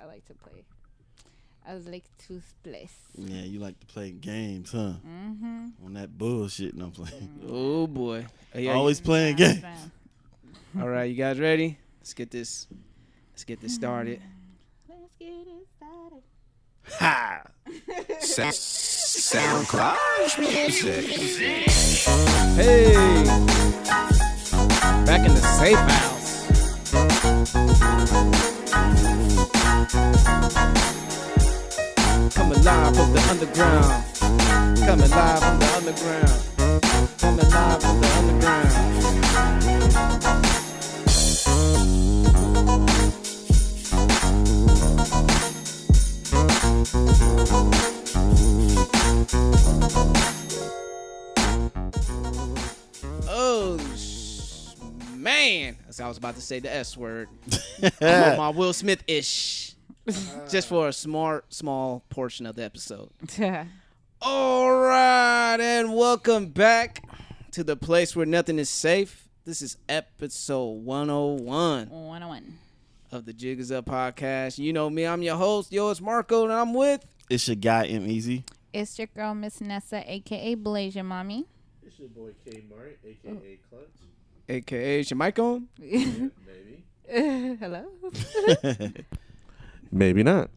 like to play. I was like toothless. Yeah, you like to play games, huh? Mm-hmm. On that bullshit I'm playing. Oh boy. Always playing games. All right, you guys ready? Let's get this started. Let's get it started. Ha! SoundCloud music. Hey, back in the safe house. Coming live from the underground. Coming live from the underground. Coming live from the underground. Oh, man. I was about to say the S word. I'm on my Will Smith-ish. Just for a small portion of the episode. All right, and welcome back to the place where nothing is safe. This is episode 101. 101. Of the Jig Is Up podcast. You know me, I'm your host, it's Marco, and I'm with... It's your guy, M-Eezi. It's your girl, Miss Nessa, a.k.a. Blaze, Mommy. It's your boy Kmart, a.k.a. Clutch. A.k.a. Is your mic on? Yeah, maybe. Hello? Maybe not.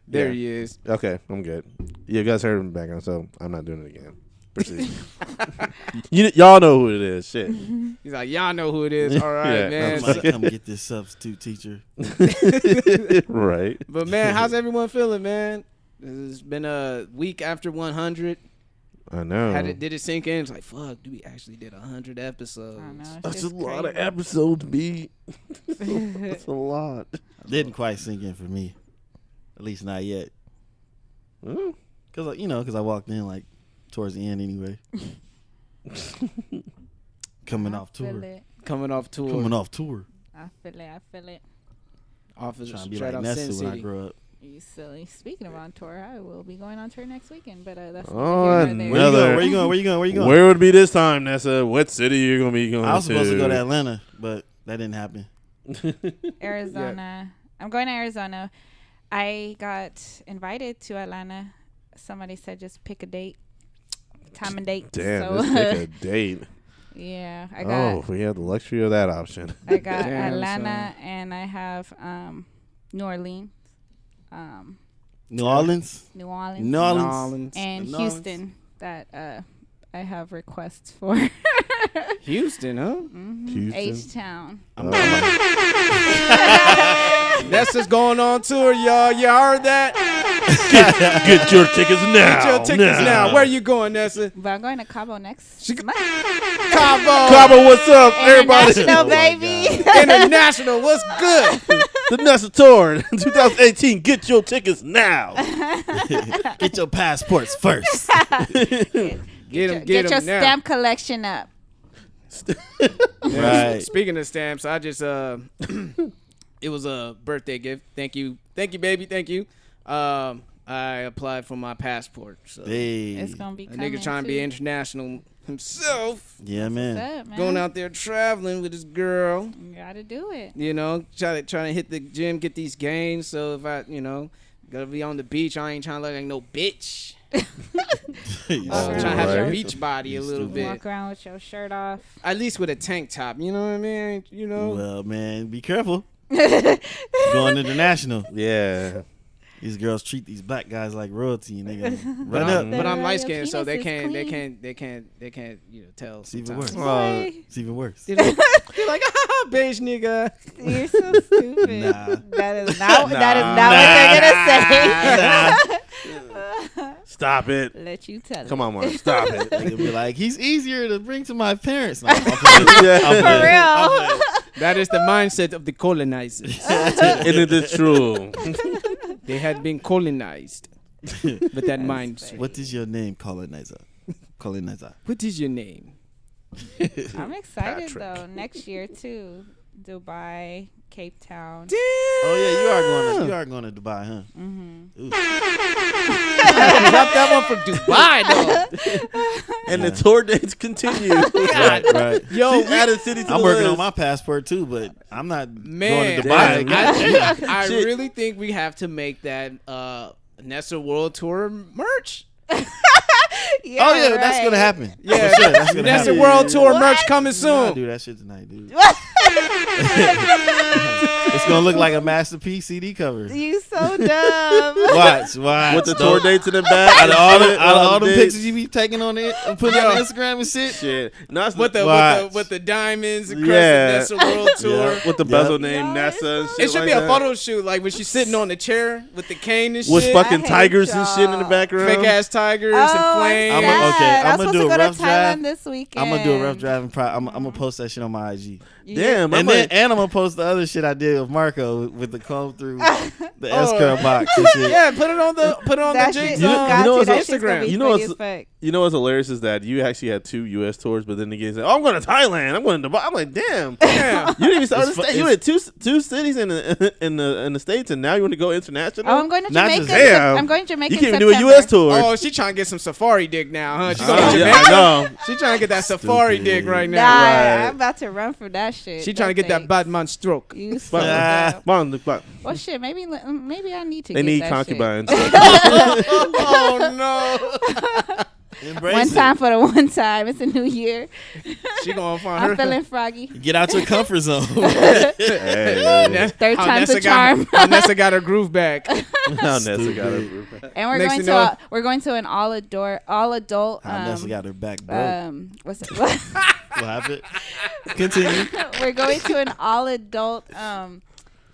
There he is. Okay, I'm good. You guys heard him in the background, so I'm not doing it again. Proceed. Y'all know who it is. Shit. He's like, y'all know who it is. All right, Yeah, man. I'm come get this substitute teacher. Right. But, man, how's everyone feeling, man? It's been a week after 100. I know. Did it sink in? It's like, fuck, we actually did 100 episodes. I know, it's That's a just lot of crazy. episodes, B. That's a lot. Didn't quite sink in for me. At least not yet. Hmm? Because I walked in like towards the end anyway. Coming off tour. Coming off tour. I feel it. Off of Trying to be straight like off Nessa Sin when I City. grow up. You silly. Speaking of on tour, I will be going on tour next weekend, but that's Oh, neither here Where nor there. you going? Where would it be this time, Nessa? What city are you going to be going to? I was supposed to go to Atlanta, but that didn't happen. Arizona. I'm going to Arizona. I got invited to Atlanta. Somebody said just pick a date, time and date. Damn, so, let's pick a date. Yeah, I got. We have the luxury of that option. I got Damn, Atlanta, and I have New Orleans. New Orleans? New Orleans. New Orleans. And New Orleans. Houston that I have requests for. Houston, huh? Houston. H-Town. Nessa's going on tour, y'all. You heard that? Get your tickets now. Get your tickets now. Where you going, Nessa? But I'm going to Cabo next month. Cabo, what's up, everybody? International, my baby. International, what's good? The Nessa Tour 2018. Get your tickets now. Get your passports first. Get Get your them now. stamp collection up. Right. Speaking of stamps, I just it was a birthday gift. Thank you, baby. Thank you. I applied for my passport. So Hey. It's gonna be a coming nigga trying to too. be international himself. Yeah, man. What's up, man? Going out there traveling with his girl. You gotta do it. You know, trying to hit the gym, get these gains. So if I, gotta be on the beach, I ain't trying to look like no bitch. You Trying to stupid. have your Right. beach body a little bit. Walk around with your shirt off. At least with a tank top. You know what I mean? You know. Well, man, be careful. Going international. Yeah. These girls treat these black guys like royalty, and they gonna But run I'm, up. but I'm Your light skinned, so penis is they clean. can't, tell. It's even sometimes. worse. Boy, It's even worse. They're like, beige nigga. you're so stupid. Nah. That is not what they're gonna say. Stop it. Let you tell Come it. on, Mark. Stop it. They gonna be like, he's easier to bring to my parents. Nah, I'm playing. For real. That is the mindset of the colonizers. And it is true. They had been colonized with that mindset. What is your name, colonizer? Colonizer. What is your name? I'm excited Patrick. though. Next year too. Dubai, Cape Town. Oh yeah, you are going to Dubai, huh? Mm-hmm. Ooh. Drop that one for Dubai, though. And the tour dates continue. God. Right. Yo, She's added city to I'm the working list. on my passport too, but I'm not man, going to Dubai. Damn. I Shit. really think we have to make that Nessa World Tour merch. Yeah, Oh yeah, that's right. gonna happen. Yeah, For sure, that's gonna Nessa happen. World Tour What? merch coming I'll soon. do that shit tonight, dude. It's gonna look like a masterpiece CD cover. You so dumb. Watch. With the Don't- tour dates in the back. Out of all the dates. pictures you be taking on it and putting on Instagram and shit. Shit. No, it's With the, the diamonds across Yeah. the Nessa World Tour. Yeah. with the Yep. bezel name No, Nessa and it's shit It should like be a that. photo shoot, like when she's sitting on the chair with the cane and With shit. fucking I hate tigers and shit in the y'all. background. Fake ass tigers Oh, and I'm flames. I'm sad. okay, I was I'ma supposed do to a go to rough draft. Thailand this weekend. I'm gonna do a rough drive and I'm gonna post that shit on my IG. Damn, And I'm gonna post the other shit I did with Marco with the comb through the S curl box and shit. Yeah, put it on the That Jinx shit, You know- got you know to. what's That on shit's gonna Instagram? be You know funny what's- as fuck. You know what's hilarious is that you actually had 2 U.S. tours, but then again, oh, I'm going to Thailand. I'm going to Dubai. I'm like, damn. Damn. You didn't even start It's the fu- state. You had two cities in the states, and now you want to go international. Oh, I'm going to Not Jamaica. just damn. I'm going to Jamaica. You can't in even do a September. U.S. tour. Oh, she trying to get some safari dick now, huh? She going to Yeah, Jamaica. I know. She trying to get that safari Stupid. dick right Nah, now. Right. I'm about to run for that shit. She trying to get that bad man stroke. You so Fuck. dumb. Come on, fuck. Well, shit. Maybe I need to. They get need that concubines. Oh no. Shit. One time for the one time. It's a new year. She gonna find I'm her. feeling froggy. Get out your comfort zone. Hey. Third How time's a Nessa charm. How Nessa got her groove back. Now Nessa got her. And we're Next going thing to know- we're going to an all adult. How Nessa got her back broke. What's it? What happened? Continue. We're going to an all adult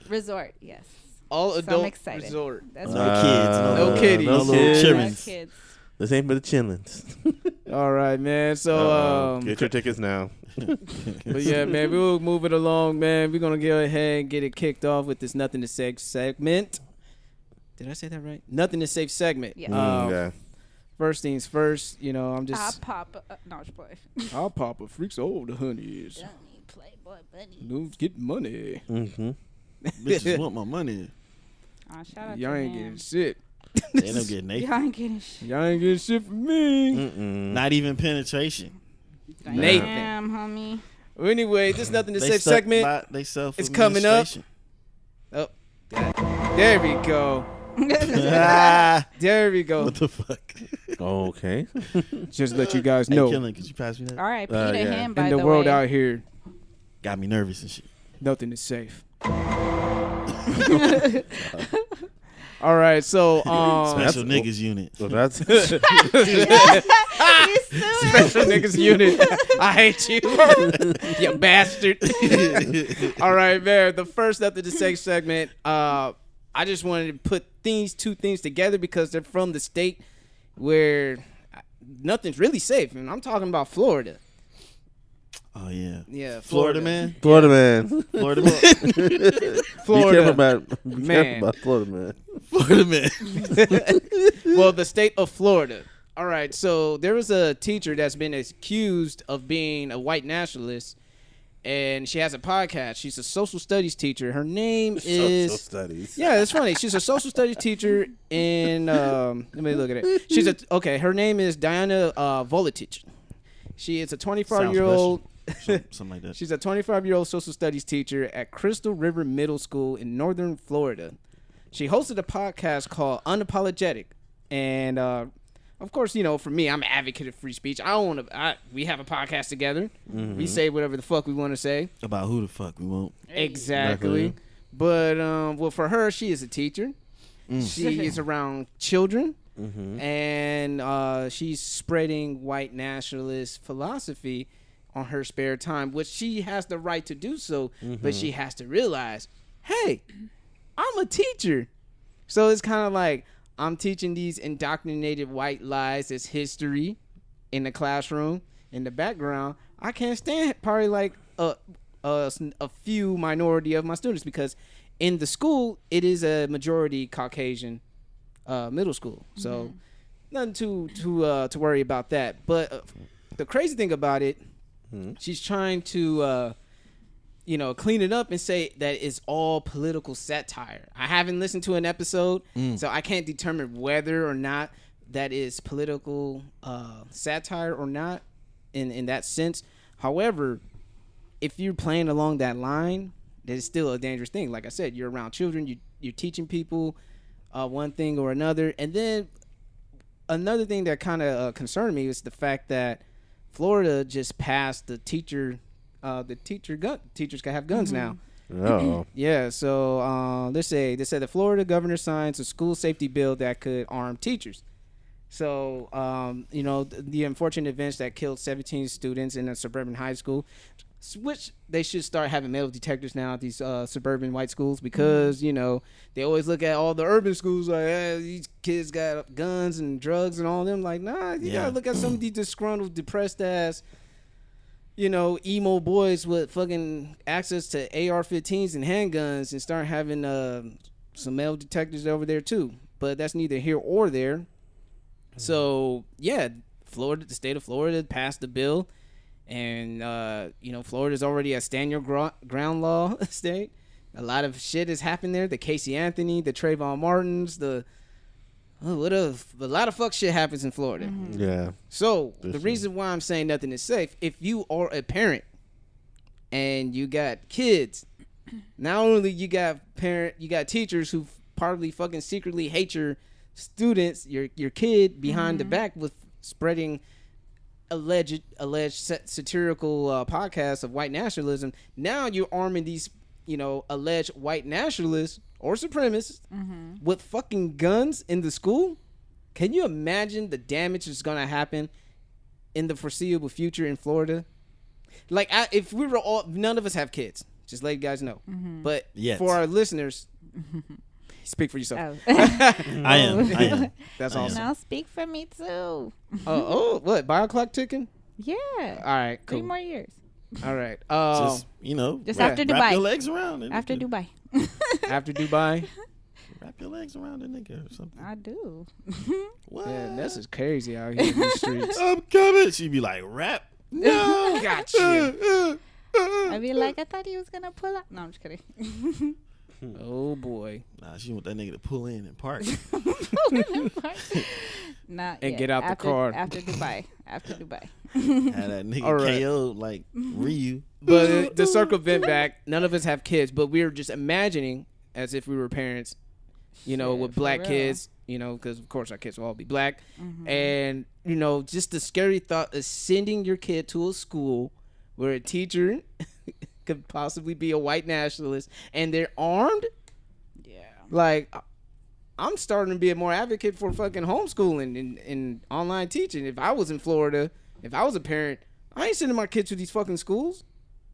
resort. Yes. All So adult I'm excited. resort. That's No right. kids. No kitties. No No little kids. No childrens. kids. This ain't for the chillins. All right, man. So Get your tickets now. but yeah, man, we'll move it along, man. We're gonna go ahead and get it kicked off with this Nothing to Say segment. Did I say that right? Nothing to Say segment. Yeah. Yeah. First things first, I'm I'll just pop. No, just play. I'll pop a freaks all the honeys. Playboy bunny. Dudes get money. Mm-hmm. Bitches want my money. Oh, shout out Y'all to ain't him. getting shit. They don't get naked. Y'all ain't getting shit. Y'all ain't getting shit from me. Mm-mm. Not even penetration. Nathan. Damn, homie. Well, anyway, this Nothing to They Say stuck segment. by they self It's coming up. administration. There we go. Ah, There we go. what the fuck? Okay. Just let you guys Hey, know. Killing, could you pass me that? All right, Yeah. Peter him, by In the world way. out here, Got me nervous and shit. nothing is safe. All right, so Special niggas unit. So that's You sued him. special niggas unit. I hate you, you bastard. All right, man. The first Nothing to Say segment. I just wanted to put these two things together because they're from the state where nothing's really safe, and I'm talking about Florida. Oh yeah. Yeah, Florida man. Florida man. Florida man. Be Florida. careful about Man. Florida man. Florida man. Well, the state of Florida. All right, so there was a teacher that's been accused of being a white nationalist, and she has a podcast. She's a social studies teacher. Her name is Social studies. yeah, it's funny. She's a social studies teacher in let me look at it. Her name is Diana Voletich. She is a 25-year-old. Something like that. She's a 25-year-old social studies teacher at Crystal River Middle School in northern Florida. She hosted a podcast called Unapologetic, and of course, for me, I'm an advocate of free speech. I don't want to. We have a podcast together. Mm-hmm. We say whatever the fuck we want to say. About who the fuck we won't. Exactly. But well, for her, she is a teacher. She is around children. Mm-hmm. And she's spreading white nationalist philosophy on her spare time, which she has the right to do so, but she has to realize, hey, I'm a teacher. So it's kind of like I'm teaching these indoctrinated white lies as history in the classroom. In the background, I can't stand probably like a few minority of my students, because in the school, it is a majority Caucasian middle school, so nothing to worry about that. But the crazy thing about it, she's trying to clean it up and say that it's all political satire. I haven't listened to an episode, so I can't determine whether or not that is political satire or not in that sense. However, if you're playing along that line, it's still a dangerous thing. Like I said, you're around children, you're teaching people one thing or another. And then another thing that kind of concerned me is the fact that Florida just passed the teachers can have guns now. Oh. Yeah, so they said the Florida governor signs a school safety bill that could arm teachers. So, the unfortunate events that killed 17 students in a suburban high school, which they should start having metal detectors now at these suburban white schools, because, they always look at all the urban schools like, these kids got guns and drugs and all of them. Like, nah, you got to look at some of these disgruntled, depressed ass, emo boys with fucking access to AR-15s and handguns and start having some metal detectors over there too. But that's neither here or there. So, yeah, the state of Florida passed the bill. And, Florida's already a stand your ground law state. A lot of shit has happened there. The Casey Anthony, the Trayvon Martins, a lot of fuck shit happens in Florida. Mm-hmm. Yeah. So, the reason why I'm saying nothing is safe, if you are a parent and you got kids, not only you got teachers who probably fucking secretly hate your students, your kid behind the back with spreading alleged satirical podcasts of white nationalism. Now you're arming these, alleged white nationalists or supremacists with fucking guns in the school. Can you imagine the damage that's gonna happen in the foreseeable future in Florida? Like, if we were none of us have kids. Just let you guys know. But for our listeners. Speak for yourself. I am. That's awesome. Now speak for me too. What? Bio clock ticking? Yeah. All right. Cool. 3 more years. All right. Just after wrap Dubai. your legs around it. After Dubai. After Dubai. Wrap your legs around a nigga or something. I do. What? Yeah, this is crazy out here in the streets. I'm coming. She'd be like, rap. No. Gotcha. I'd be like, I thought he was gonna pull up. No, I'm just kidding. Oh boy. Nah, she want that nigga to pull in and park. Not and yet. get out the car. After Dubai. After Dubai. Had that nigga All right. KO like Ryu. But to circumvent back, none of us have kids, but we're just imagining as if we were parents, with black real. kids, because of course our kids will all be black. And, just the scary thought of sending your kid to a school where a teacher could possibly be a white nationalist and they're armed. Yeah. Like, I'm starting to be a more advocate for fucking homeschooling and online teaching. If I was in Florida, if I was a parent, I ain't sending my kids to these fucking schools.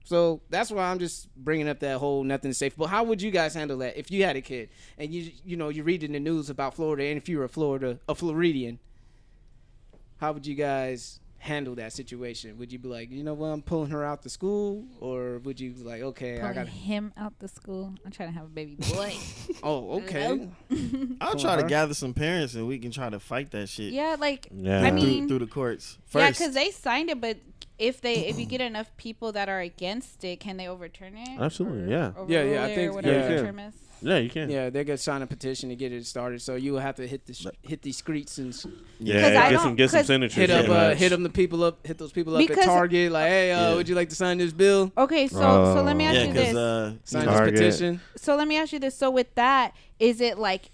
So that's why I'm just bringing up that whole nothing's safe. But how would you guys handle that if you had a kid and you read in the news about Florida, and if you were a Floridian, how would you guys handle that situation? Would you be like, I'm pulling her out to school, or would you be like, okay, Pulling I got him out the school. I'm trying to have a baby boy. Oh, okay. I'll try to gather some parents and we can try to fight that shit. Yeah, like Yeah. I mean, through the courts yeah, first. because they signed it, but if you get enough people that are against it, can they overturn it? Absolutely, yeah. Yeah, Overrule I it, think- or whatever yeah, the you term is. Yeah, you can. Yeah, they could sign a petition to get it started. So you will have to hit these streets and Yeah, I get some don't- signatures. hit yeah. those people up Because- at Target. Like, hey, would you like to sign this bill? Okay, so let me ask Yeah, you this. because Sign Target. this petition. So let me ask you this. So with that, is it like,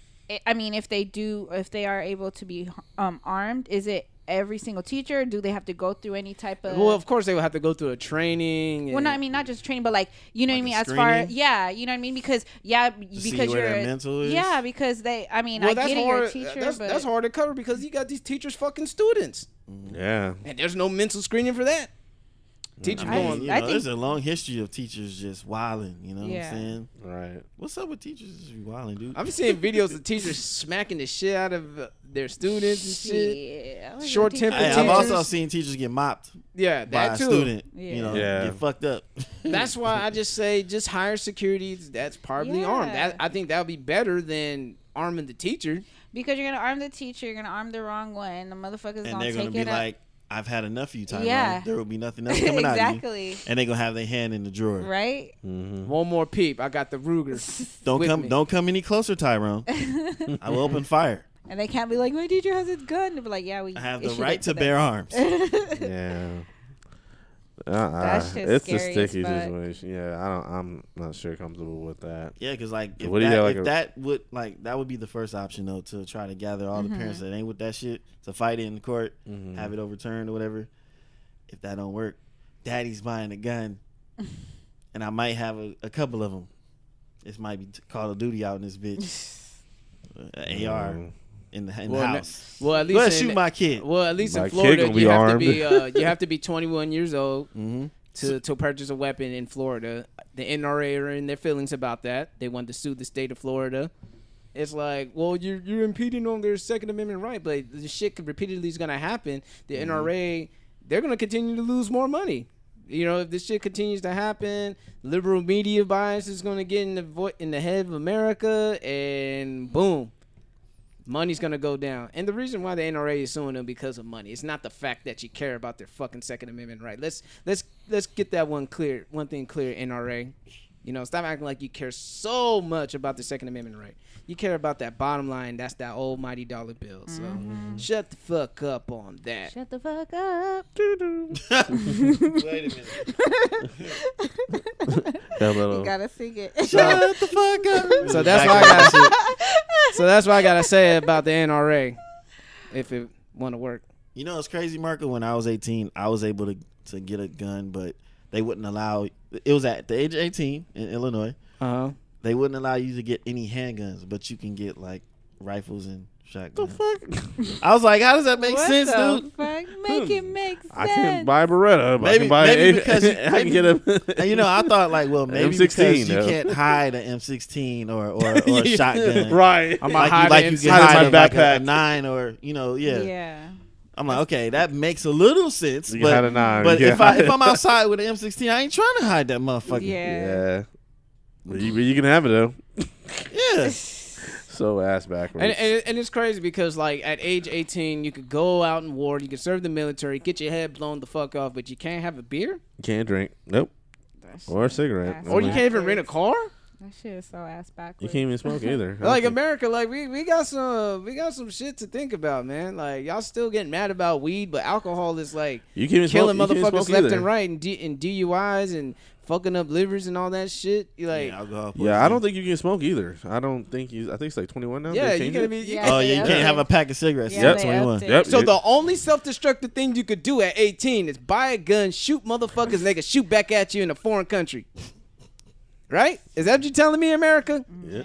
I mean, if they are able to be armed, is it every single teacher? Do they have to go through any type of? Well, of course they will have to go through a training. Well, no, I mean not just training, but like you know Like what I mean. a As far, screening? yeah, you know what I mean. Because because where you're their mental is? yeah, because I mean, well, I that's get it, hard. you're a teacher, but That's hard to cover because you got these teachers fucking students, Yeah. and there's no mental screening for that. Teachers I going. mean, I think- there's a long history of teachers just wilding. You know Yeah. what I'm saying? Right. What's up with teachers just be wilding, dude? I'm seeing videos of teachers smacking the shit out of their students and shit. Yeah, I was Short a teacher. temper Hey, I've also teachers. seen teachers get mopped Yeah, by that a too. student. Yeah. You know, Yeah. get fucked up. That's why I just say just hire security that's probably armed. Yeah. I think that would be better than arming the teacher. Because you're gonna arm the teacher, you're gonna arm the wrong one. The motherfuckers And gonna they're take gonna be it up. like, "I've had enough of you, Tyrone. Yeah. There will be nothing else coming out of you." exactly. And they're gonna have their hand in the drawer. Right? One more peep. I got the Ruger. Don't With come. me. Don't come any closer, Tyrone. I will open fire. And they can't be like, my teacher has a gun. They'll be like, yeah, we I have the issued right it to them. bear arms. Yeah. That's just It's a scary sticky as fuck. situation. Yeah, I'm not sure comfortable with that. Yeah, because like if, What do you have, like if a- that would be the first option though, to try to gather all the parents that ain't with that shit to fight it in court, have it overturned or whatever. If that don't work, daddy's buying a gun, and I might have a couple of them. This might be Call of Duty out in this bitch. AR in the house. Well, at Go least ahead, shoot my kid. Well, at least My in kid Florida, gonna be you have to armed. be you have to be 21 years old Mm-hmm. to purchase a weapon in Florida. The NRA are in their feelings about that. They want to sue the state of Florida. It's like, well, you're impeding on their Second Amendment right, but the shit repeatedly is gonna happen. The NRA, they're gonna continue to lose more money. You know, if this shit continues to happen, liberal media bias is gonna get in the head of America, and boom. Money's gonna go down, and the reason why the NRA is suing them because of money. It's not the fact that you care about their fucking Second Amendment right. Let's get that one clear. One thing clear, NRA. You know, stop acting like you care so much about the Second Amendment right. You care about that bottom line. That's that almighty dollar bill. So shut the fuck up on that. Shut the fuck up. Wait a minute. You gotta sing it. Shut the fuck up. So that's why I got. So that's what I gotta say about the NRA, if it want to work. You know, it's crazy, Marco. When I was 18, I was able to get a gun, but they wouldn't allow. It was at the age of 18 in Illinois. They wouldn't allow you to get any handguns, but you can get like rifles and shotguns. The fuck? I was like, how does that make sense, dude? Fuck? Make it make sense. I can't buy a Beretta, but I Maybe- can buy maybe an because you- I can get a. And you know, I thought like, well, maybe M16 because you though. can't hide an M16 or a shotgun, Right. I'm Like, gonna hide like it you can inside hide hide my a, like a backpack. 9 or yeah. Yeah. I'm like, okay, that makes a little sense. You but can hide a 9. but You if can hide- I'm outside with an M16, I ain't trying to hide that motherfucker. Yeah. Yeah. But you can have it though. Yeah. So ass backwards. And it's crazy because like at age 18, you could go out in war, you could serve the military, get your head blown the fuck off, but you can't have a beer You can't drink. Nope. Or a cigarette. That's or you Backwards. can't even rent a car. That shit is so ass backwards. You can't even smoke either. Like America, like we got some shit to think about, man. Like y'all still getting mad about weed, but alcohol is like You can't even killing smoke, you can't motherfuckers smoke left either. and right, and DUIs and fucking up livers and all that shit. You like, alcohol Yeah, I don't think you can smoke either. I think it's like 21 now. yeah, They you changed gotta it? be. Yeah. Oh yeah, you Yeah. can't have a pack of cigarettes. Yeah, Yeah, they 21. upped it. Yep. So the only self-destructive thing you could do at 18 is buy a gun, shoot motherfuckers, and they can shoot back at you in a foreign country. Right? Is that what you're telling me, America? Yeah.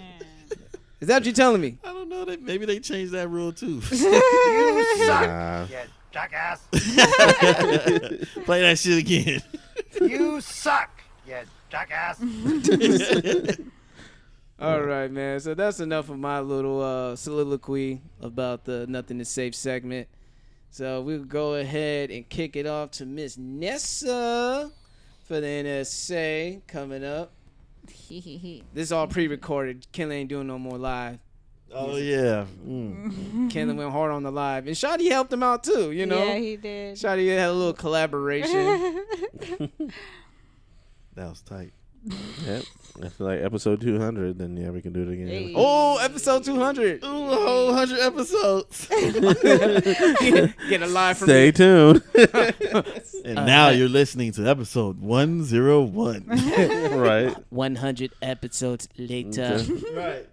Is that what you're telling me? I don't know. Maybe they changed that rule too. Nah. You jackass. Play that shit again. You suck, you jackass. All right, man. So that's enough of my little soliloquy about the Nothing is Safe segment. So we'll go ahead and kick it off to Miss Nessa for the NSA coming up. This is all pre-recorded. Kelly ain't doing no more live. Oh yeah. Kelly went hard on the live. And Shadi helped him out too, you know? Yeah, he did. Shadi had a little collaboration. That was tight. Yep. After like episode 200, then yeah, we can do it again. Hey. Oh, episode 200. Ooh, a whole 100 episodes. Get a live from Stay me. tuned. And now you're listening to episode 101. Right. 100 episodes later. Right.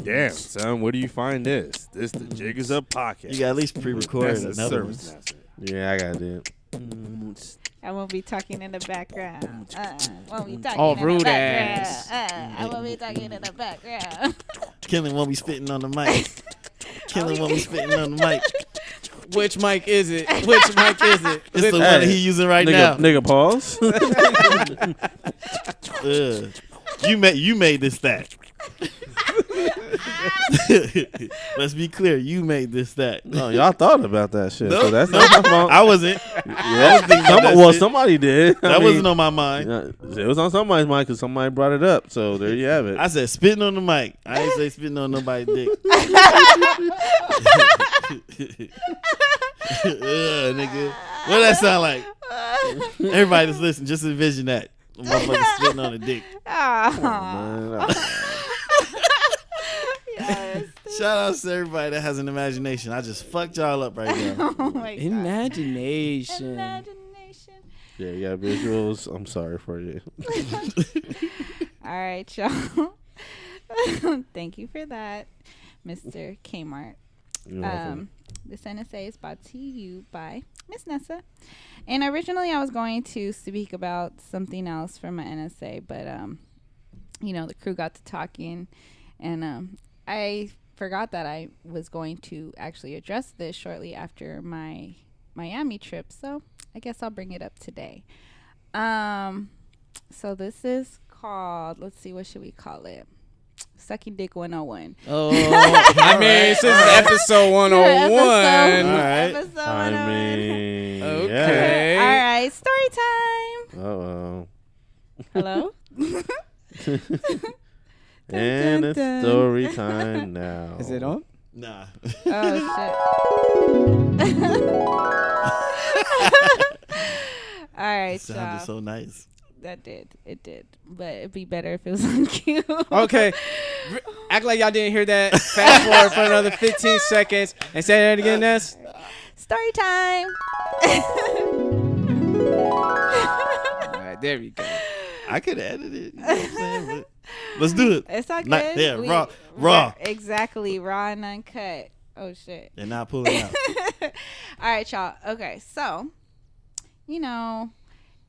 Damn, son, where do you find this? This the Jig is Up podcast. You got at least pre-recorded That's a another one. service. Yeah, I gotta do it. I won't be talking in the background. Won't be talking Oh, in the rude background. ass. I won't be talking in the background. Killing won't be spitting on the mic. Killing won't be spitting on the mic. Which mic is it? Which mic is it? It's the Hey, one he using right now. Nigga, pause. You made this stat. Let's be clear. You made this stat. No, y'all thought about that shit. No, So that's no, not my fault. I wasn't. Yeah. thinking about that shit. Somebody did. That wasn't on my mind. It was on somebody's mind because somebody brought it up. So there you have it. I said spitting on the mic. I ain't say spitting on nobody's dick. Nigga. What that sound like? Everybody that's listening, just envision that. Motherfucker sitting on a dick. Oh, yes. Shout out to everybody that has an imagination. I just fucked y'all up right now. Oh my God. Imagination. Yeah, you got visuals. I'm sorry for you. All right, y'all. Thank you for that, Mr. Kmart. You're welcome. This NSA is brought to you by Miss Nessa. And originally I was going to speak about something else from my NSA, but the crew got to talking, and I forgot that I was going to actually address this shortly after my Miami trip, so I guess I'll bring it up today. So this is called, let's see, what should we call it? Sucking Dick 101. Oh, I mean, this is episode 101. All right. Episode 101. I mean, Okay. yeah. All right, story time. Uh-oh. Hello? And it's dun. story time now. Is it on? Nah. Oh, shit. All right, It sounded y'all. so nice. That did. It did. But it'd be better if it was on cue. Okay. Act like y'all didn't hear that. Fast forward for another 15 seconds. And say that again, Ness. Story time. All right, there we go. I could edit it. You know what I'm saying? But let's do it. It's all good. Not- yeah, raw. Exactly. Raw and uncut. Oh, shit. And not pulling out. All right, y'all. Okay, so,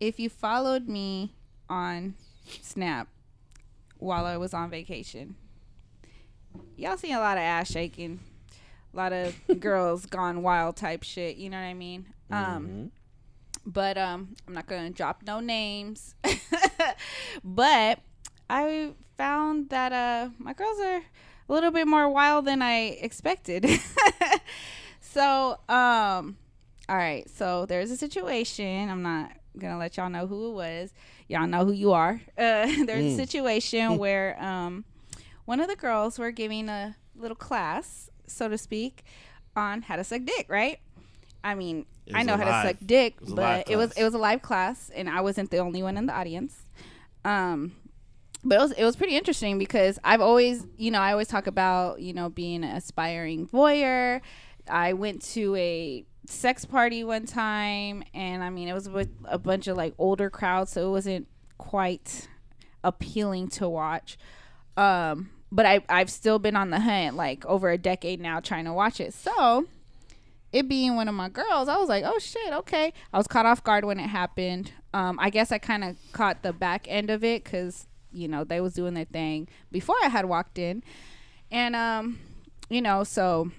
if you followed me on Snap while I was on vacation, y'all seen a lot of ass shaking, a lot of girls gone wild type shit. You know what I mean? But I'm not gonna drop no names. But I found that my girls are a little bit more wild than I expected. So all right. So there's a situation. I'm not gonna let y'all know who it was. Y'all know who you are. There's a situation where one of the girls were giving a little class, so to speak, on how to suck dick, right? I mean, I know how to suck dick, but it was a live class, and I wasn't the only one in the audience. But it was pretty interesting because I've always, I always talk about, being an aspiring voyeur. I went to a sex party one time, and I mean, it was with a bunch of like older crowds, so it wasn't quite appealing to watch. But I've still been on the hunt like over a decade now trying to watch it. So it being one of my girls, I was like, oh shit, okay. I was caught off guard when it happened. I guess I kind of caught the back end of it because, they was doing their thing before I had walked in. And, so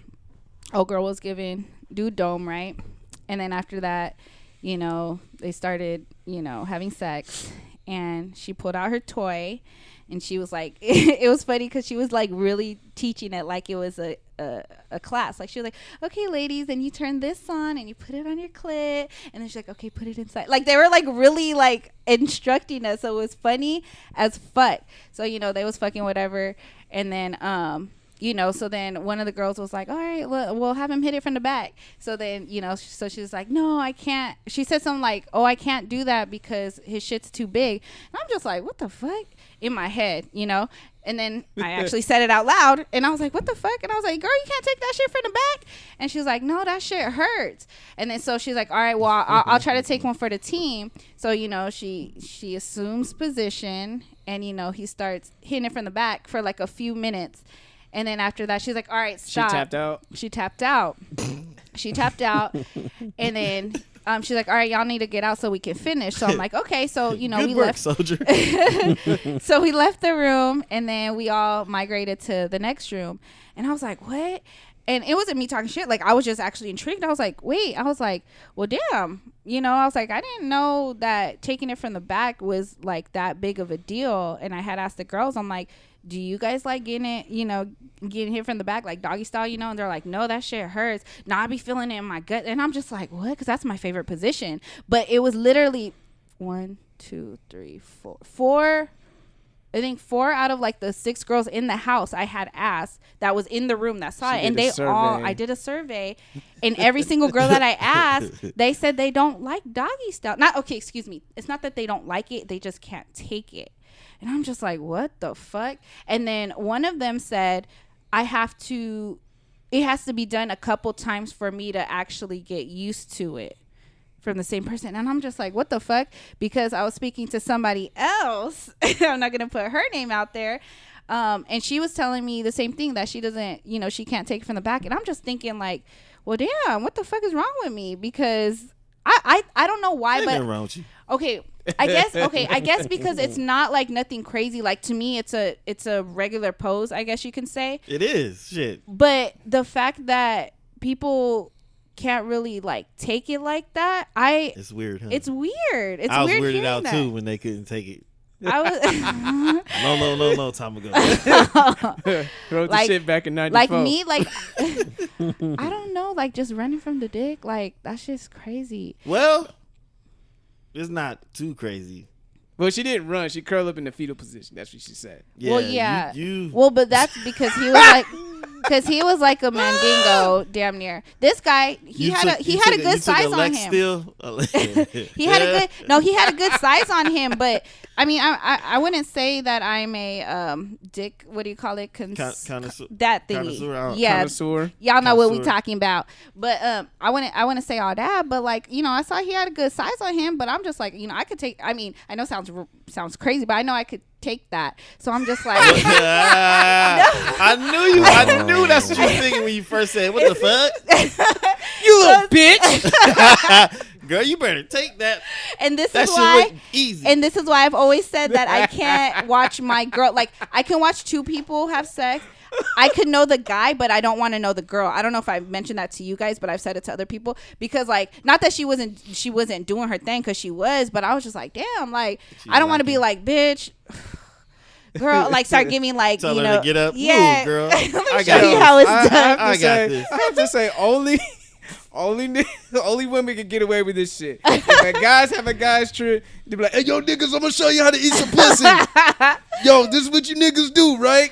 old girl was giving dude dome, right? And then after that, they started, having sex, and she pulled out her toy, and she was like, it was funny because she was like really teaching it like it was a class. Like she was like, okay, ladies, and you turn this on and you put it on your clit, and then she's like, okay, put it inside. Like they were like really like instructing us, so it was funny as fuck. So they was fucking whatever, and then so then one of the girls was like, all right, we'll have him hit it from the back. So then, so she was like, no, I can't. She said something like, oh, I can't do that because his shit's too big. And I'm just like, what the fuck? In my head, And then I actually said it out loud, and I was like, what the fuck? And I was like, girl, you can't take that shit from the back. And she was like, no, that shit hurts. And then so she's like, all right, well, I'll try to take one for the team. So, she assumes position, and, he starts hitting it from the back for like a few minutes. And then after that, she's like, all right, stop. She tapped out. And then she's like, all right, y'all need to get out so we can finish. So I'm like, okay. So, Good we work, left. soldier. So we left the room, and then we all migrated to the next room. And I was like, what? And it wasn't me talking shit. Like, I was just actually intrigued. I was like, wait. I was like, well, damn. I was like, I didn't know that taking it from the back was like that big of a deal. And I had asked the girls, I'm like, do you guys like getting it, getting hit from the back, like doggy style, And they're like, no, that shit hurts. Nah, I be feeling it in my gut. And I'm just like, what? Because that's my favorite position. But it was literally 1, 2, 3, 4 I think 4 out of like the 6 girls in the house I had asked that was in the room that saw it, and I did a survey, and every single girl that I asked, they said they don't like doggy style. Excuse me. It's not that they don't like it, they just can't take it. And I'm just like, what the fuck? And then one of them said, it has to be done a couple times for me to actually get used to it. From the same person. And I'm just like, what the fuck? Because I was speaking to somebody else. I'm not gonna put her name out there, and she was telling me the same thing, that she doesn't, she can't take it from the back. And I'm just thinking like, well, damn, what the fuck is wrong with me? Because I don't know why, but wrong with you. Okay, I guess because it's not like nothing crazy. Like, to me, it's a regular pose, I guess you can say. It is shit. But the fact that people can't really like take it like that, it's weird, huh? It's weird. I was weirded out too when they couldn't take it. I was no time ago. Wrote the shit back in 94. Like me, like I don't know, like just running from the dick, like that's just crazy. Well, it's not too crazy. Well, she didn't run. She curled up in the fetal position. That's what she said. Yeah, well, yeah. You Well, but that's because he was like. Because he was like a mandingo, damn near. This guy, he had a good size on him. He had a good size on him. But I mean, I wouldn't say that I'm a dick. What do you call it? Connoisseur. That thingy. Yeah, connoisseur. Y'all know what we talking about. But I wouldn't say all that. But like, I saw he had a good size on him. But I'm just like, I could take. I mean, I know sounds crazy, but I know I could take that. So I'm just like, I knew that's what you were thinking when you first said, what the fuck? You little bitch. Girl, you better take that. And this that is why look easy. And this is why I've always said that I can't watch my girl. Like, I can watch 2 people have sex. I could know the guy, but I don't want to know the girl. I don't know if I mentioned that to you guys, but I've said it to other people, because like, not that she wasn't doing her thing, because she was, but I was just like, damn, like, I don't want to be like, bitch, girl, like start giving like, tell her to get up. Yeah, move, girl. Let me show you how it's done. I got this. I have to say, only women can get away with this shit. If guys have a guy's trip, they be like, hey, yo, niggas, I'm gonna show you how to eat some pussy. Yo, this is what you niggas do, right?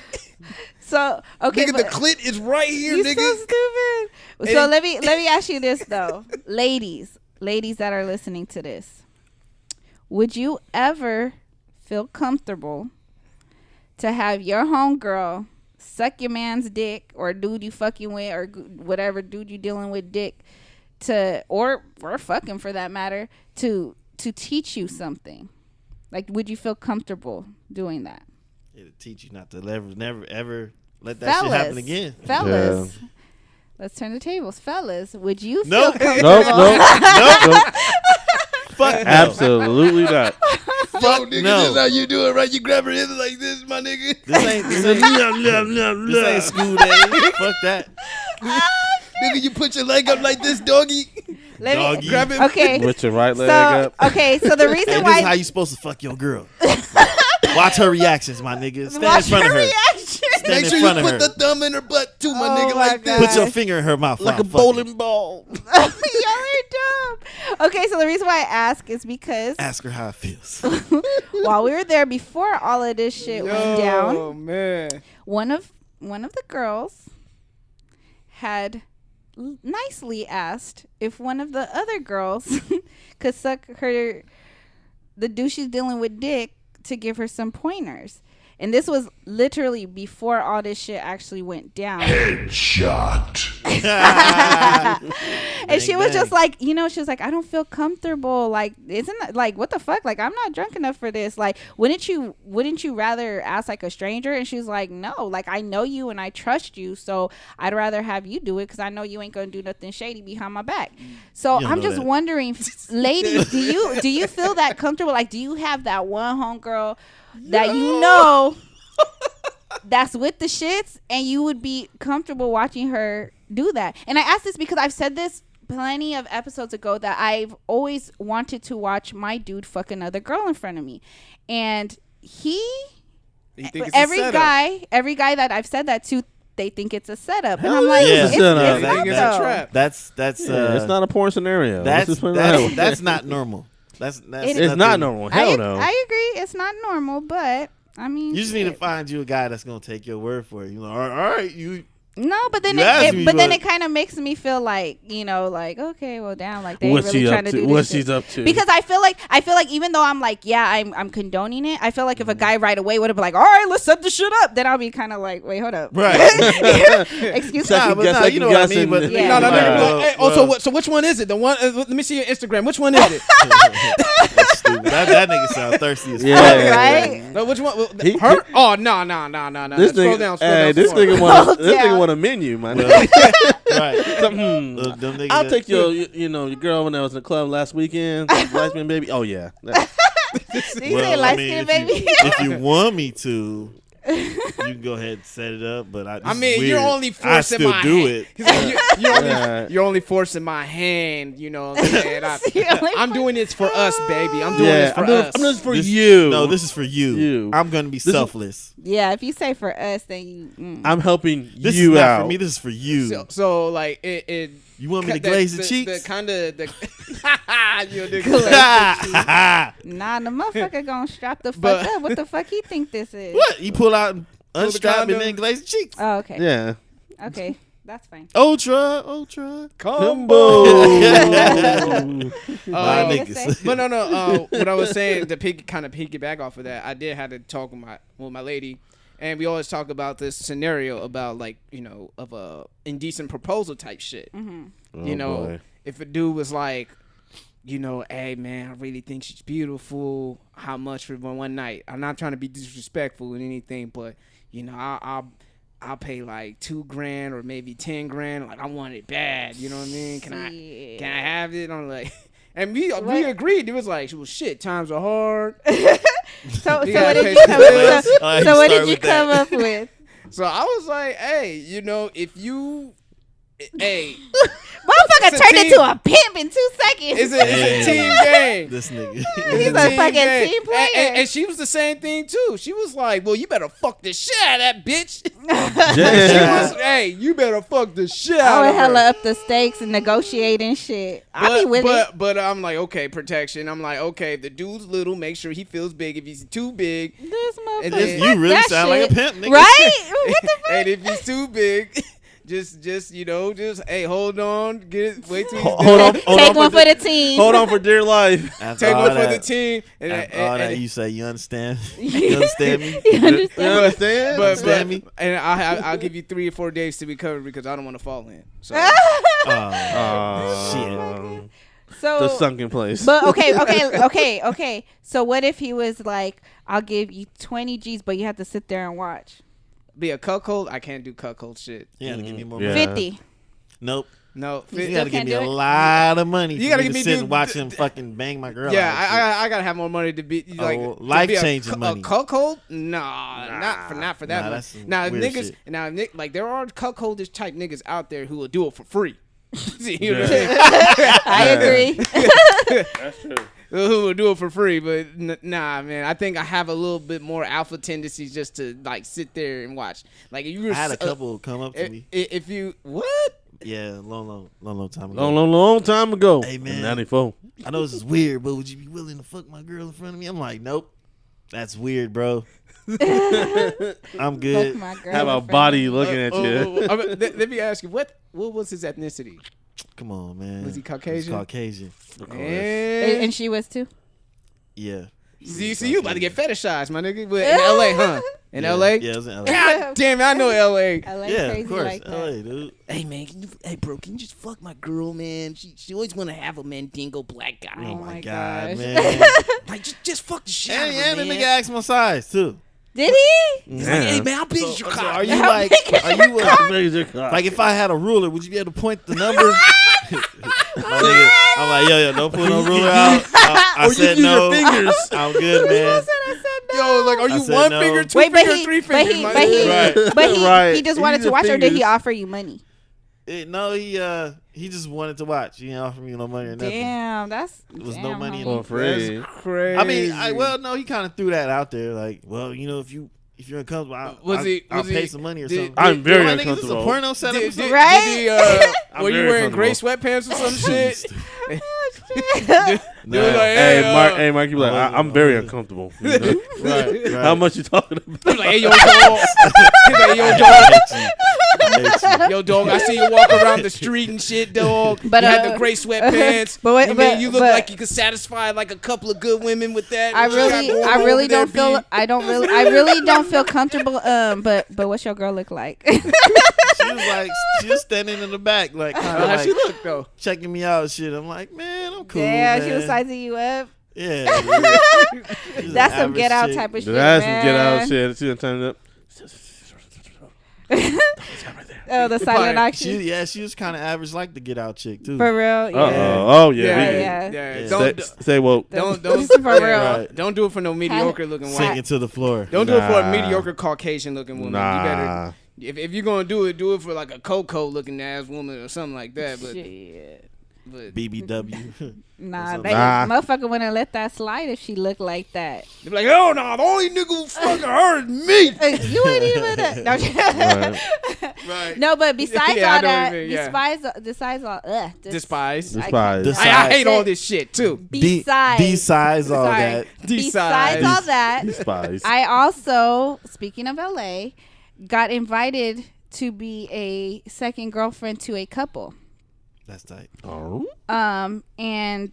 So, okay, nigga, the clit is right here, you nigga. So stupid. So let me ask you this though, ladies that are listening to this, would you ever feel comfortable to have your homegirl suck your man's dick, or dude you fucking with, or whatever dude you dealing with dick, or fucking for that matter, to teach you something? Like, would you feel comfortable doing that? It'll teach you not to never ever let that shit happen again. Fellas, yeah. Let's turn the tables. Fellas, would you feel Nope. comfortable? Nope. Fuck no. Absolutely not. Yo, nigga, no. this is how you do it, right? You grab her in like this, my nigga. This ain't school day. Fuck that. Nigga, you put your leg up like this, doggy. Doggy. Grab it. Okay. With your right leg So, up. okay, so the reason Hey, why this is how you supposed to fuck your girl. Watch her reactions, my nigga. Stand watch in front her of her. reaction. Stand Make in sure front you of put her. the thumb in her butt too, my Oh nigga, my like this. God. Put your finger in her mouth Like a fucking. bowling ball. Y'all are dumb. Okay, so the reason why I ask is because Ask her how it feels. while we were there before all of this shit went down, Oh man. one of the girls had nicely asked if one of the other girls could suck the dude she's dealing with dick to give her some pointers. And this was literally before all this shit actually went down. Headshot. And she was bang. just like, she was like, I don't feel comfortable. Like, isn't that, like, what the fuck? Like, I'm not drunk enough for this. Like, wouldn't you rather ask like a stranger? And she's like, no, like, I know you and I trust you, so I'd rather have you do it, because I know you ain't gonna do nothing shady behind my back. So I'm just wondering, ladies, do you feel that comfortable? Like, do you have that one homegirl that you know that's with the shits, and you would be comfortable watching her do that? And I ask this because I've said this plenty of episodes ago, that I've always wanted to watch my dude fuck another girl in front of me, and every guy that I've said that to, they think it's a setup, and I'm like, yeah. it's not It's though. a trap. That's it's not a porn scenario. That's not normal. That's It's not normal. Hell no. I agree, it's not normal, but I mean, You just need to find you a guy that's gonna take your word for it. You know, all right, you. No, but then it kind of makes me feel like, like, okay, well, damn, like they really trying to do this. What she's up to? Because I feel like even though I'm like, yeah, I'm condoning it. I feel like if a guy right away would have been like, all right, let's set the shit up, then I'll be kind of like, wait, hold up, Right? Excuse me, you know what I mean. But yeah. No. So which one is it? The one? Let me see your Instagram. Which one is it? That's stupid. That nigga sound thirsty as fuck. Yeah. Right? No, which one? Her? Oh no. This Scroll nigga, down. this nigga want a menu, man. Right. I'll take your girl when I was in the club last weekend. Light skin baby. Oh yeah. Did you say light skin baby? If you want me to, you can go ahead and set it up. But you're only forcing my hand. You're only forcing my hand. You know what I'm saying? I'm doing this for us, baby. I'm doing this for us. I'm doing this for you. No, this is for you. I'm gonna be selfless. Yeah, if you say for us, then you. I'm helping this you is not out. for me. This is for you. So like it. You want me to glaze the cheeks? The kind of the. Nah, the motherfucker gonna strap the fuck up. What the fuck he think this is? What? He pull out and unstrap and then glaze the cheeks. Oh, okay. Yeah. Okay, that's fine. Ultra combo. My niggas. But no. What I was saying to piggyback off of that, I did have to talk with my lady. And we always talk about this scenario about of a indecent proposal type shit. Mm-hmm. Boy. If a dude was like, hey man, I really think she's beautiful. How much for one night? I'm not trying to be disrespectful or anything, but I'll pay like $2,000 or maybe $10,000. Like I want it bad. You know what I mean? Can I have it? I'm like. And we agreed. It was like, well, shit, times are hard. So what did you come up with? So I was like, hey, if you, motherfucker turned into a pimp in 2 seconds. It's a team game. This nigga. He's a fucking team player. And she was the same thing too. She was like, well, you better fuck the shit out of that bitch. Yeah. She was, hey, you better fuck the shit out of her. hella up the stakes and negotiating shit. I'll be with it. But I'm like, okay, protection. I'm like, okay, if the dude's little, make sure he feels big. If he's too big. This And motherfucker. then- You really that sound shit. like a pimp, nigga. Right? What the fuck? And if he's too big, just hey, hold on, wait till he's Hold on. Take one for the team. Hold on for dear life. After take all one for that- the team. And After all that, you say, you understand? You understand me? You understand? Understand? but understand me? and I'll give you 3 or 4 days to recover because I don't want to fall in. So Shit. So The sunken place. But okay. So what if he was like, I'll give you 20 G's, but you have to sit there and watch? be a cuckold. I can't do cuckold shit. You gotta give me more Yeah. money. 50. Nope. No, You gotta give can't me do a it? lot of money. You gotta give to me sit dude, and watch him fucking bang my girl. yeah, out I gotta have more money to be like to life be changing money. A cuckold? Nah, not for that Nah, money. that's some Now weird niggas, shit. like there are cuckoldish type niggas out there who will do it for free. You know Yeah. what I'm saying? I agree. That's true. Who will do it for free, but nah, man. I think I have a little bit more alpha tendencies just to like sit there and watch. Like if you were I had a couple come up to me. If you what? Yeah, long time ago. Long time ago. Hey, man. In 94. I know this is weird, but would you be willing to fuck my girl in front of me? I'm like, nope. That's weird, bro. I'm good. Fuck my girl Have a in front body of me. looking at you. Let me ask you, what was his ethnicity? Come on, man. Was he Caucasian? He's Caucasian. And she was too? Yeah. See, you about to get fetishized, my nigga. But in L.A., huh? In L.A.? Yeah, it was in LA. God damn it, I know L.A. LA Yeah, crazy of course. like that. LA, dude. Hey, man, can you just fuck my girl, man? She always want to have a mandingo black guy. Oh, Oh my my God, gosh. man. Like, just fuck the shit out of her, and the man. nigga asked my size, too. Did he? He's like, hey, man, how big is So your cock? are you like, like if I had a ruler, would you be able to point the number? My nigga, I'm like, yo, don't pull no ruler out. I Or you said use no. your fingers. I'm good, man. Yo, like, are I you said one no. finger, two Wait, finger, three fingers? my nigga? Right. He just Use wanted to your watch, or did he fingers. offer you money? No, he just wanted to watch. He didn't offer me no money or nothing. Damn, that's It was damn, no money. homie. For free. That's crazy. I mean, no, he kind of threw that out there. Like, well, if you're uncomfortable, I'll pay some money or something. I'm very Like, nigga, this is uncomfortable. a porno setup. or something? Right? Did he, I'm were you very wearing gray uncomfortable. sweatpants or some shit? Dude, like, Hey, Mark, you be like, I'm very uncomfortable. You know? right. How much you talking about? He's like, hey, yo, dog. He's like, yo, dog. Yo, dog, I see you walk around the street and shit, dog. But, you had the gray sweatpants. But wait, you but- you look but- like you could satisfy like a couple of good women with that. I What you got going really over don't there, feel. B? I really don't feel comfortable. But what's your girl look like? She was standing in the back, like kind of How like she look though? checking me out and shit. I'm like, man, I'm cool. Yeah, man. she was sizing you up. Yeah, dude. That's some Average get out chick. type of shit. That's some man. get out shit. She done turned it up. Oh, the silent action. She was kind of average, like the get out chick too. For real. Yeah. Oh yeah. Yeah. Yeah. Yeah. Stay woke. Don't For real. Right. Don't do it for no mediocre looking woman. Sinking to the floor. Don't do it for a Nah. mediocre Caucasian looking woman. Nah. You better. If you're gonna do it for like a Coco looking ass woman or something like that. But Shit. BBW. Nah, Or they motherfucker wouldn't let that slide if she looked like that. They're like, oh no, the only nigga who fucking her is me. You ain't even that. No, Right. no, but besides Yeah, I all know what that, you mean, yeah. basides all, Despise. Despise. I hate all this shit too. D-size all Sorry. that. Besides all that, Despise. I also, speaking of LA, got invited to be a second girlfriend to a couple. That's tight. Oh. And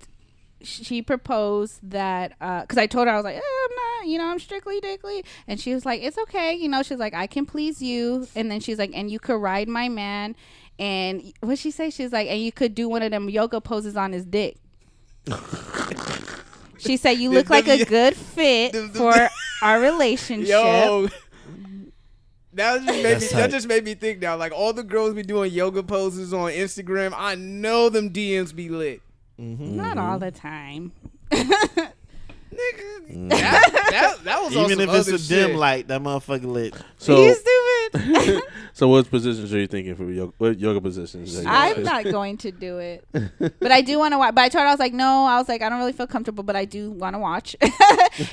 she proposed that because I told her, I was like, I'm not, I'm strictly dickly, and she was like, it's okay, she's like, I can please you, and then she's like, and you could ride my man, and what she say, she's like, and you could do one of them yoga poses on his dick. She said, you look like a good fit for our relationship. Yo. That tight. just made me think now. Like all the girls be doing yoga poses on Instagram. I know them DMs be lit. Not all the time. Nigga, that was on Even some if it's other a dim shit. light, that motherfucker lit. You So, stupid. so what positions are you thinking for yoga? What yoga positions? Are you I'm not going to do it, but I do want to watch. But I told her, I was like, no, I don't really feel comfortable, but I do want to watch.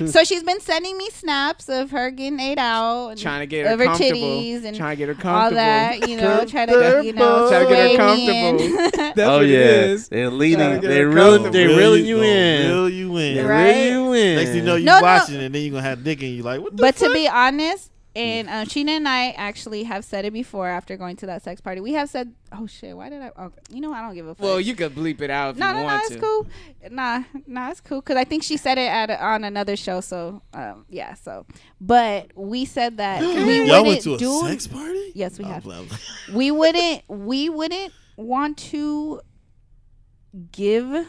So she's been sending me snaps of her getting ate out, and Trying to get her of her comfortable. titties and Trying to get her all comfortable. that, trying to, Trying to get her sway me comfortable. in. That's Oh what yeah, it is. they're Trying leading. to get They're her reeling. comfortable. They're reeling you in. Reel you in. They're Right? reeling you in. Next thing you know, you No, no. watching it, and then you're going to have dick in you like, what the But fuck? to be honest, and Sheena and I actually have said it before after going to that sex party. We have said, oh shit, why did I? Oh, I don't give a fuck. Well, you could bleep it out if you No, want to. it's cool. Nah, it's cool because I think she said it on another show. So, yeah. So, but we said that we Y'all wouldn't went to a do. sex party? Yes, we Oh, have. blah, blah. We wouldn't want to give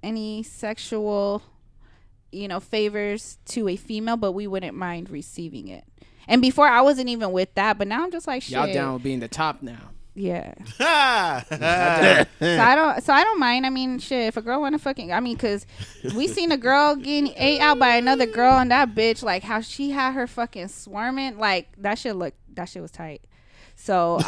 any sexual, favors to a female, but we wouldn't mind receiving it. And before I wasn't even with that, but now I'm just like, shit. Y'all down with being the top now. Yeah. Ha! So I don't mind. I mean, shit, if a girl wanna cause we seen a girl getting ate out by another girl, and that bitch, like how she had her fucking swarming, like that shit was tight. So, so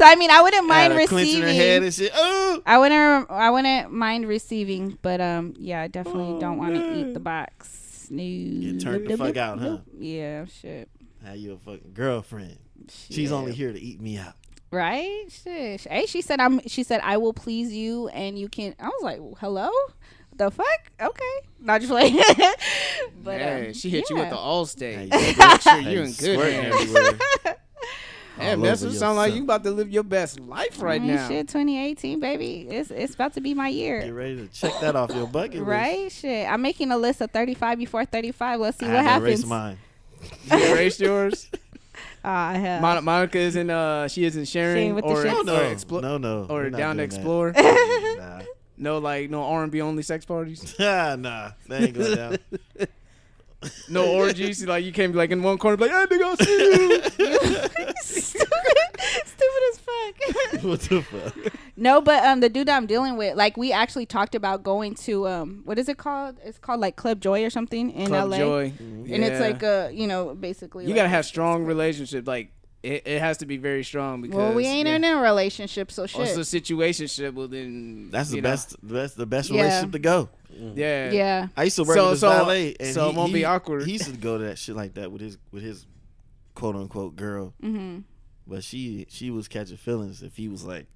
I mean, I wouldn't mind Had her clenching her head receiving. and shit. Oh! I wouldn't mind receiving, but yeah, I definitely don't want to eat the box. No. Get turned the fuck out, huh? Yeah, shit. Now you a fucking girlfriend. She's only here to eat me out. Right? Shit. Hey, she said I will please you and you can. I was like, hello? The fuck? Okay. Not just like but Hey, she hit you with the all state. Hey, Sure, you in good squirting hands. everywhere. Hey, All Nessa, over sound like yourself. you about to live your best life right now. Shit, 2018, baby. It's about to be my Get year. ready to check that off your bucket list. Right? Shit. I'm making a list of 35 before 35. Let's see I what had to happens. erase mine. You erased yours. I have. Monica isn't. She isn't sharing Sharing with the or shits. or, No. or We're not down to doing that. explore. Nah. No R&B only sex parties. Nah, that ain't going down. No orgies. Like you can't be like in one corner, be like, hey, nigga, I'll see you. Stupid as fuck. What the fuck? No, but the dude I'm dealing with, like, we actually talked about going to what is it called? It's called like Club Joy or something in Club LA. Joy. And it's like basically You like gotta have strong relationships. Like it has to be very strong because well, we ain't in a relationship, so shit. Also, situationship. Well, then That's the you know. best. That's the best Yeah. relationship to go. Yeah. Yeah. I used to work So- with this so- valet, and so it won't be awkward. He used to go to that shit like that with his quote unquote girl, Mm-hmm. but she was catching feelings if he was like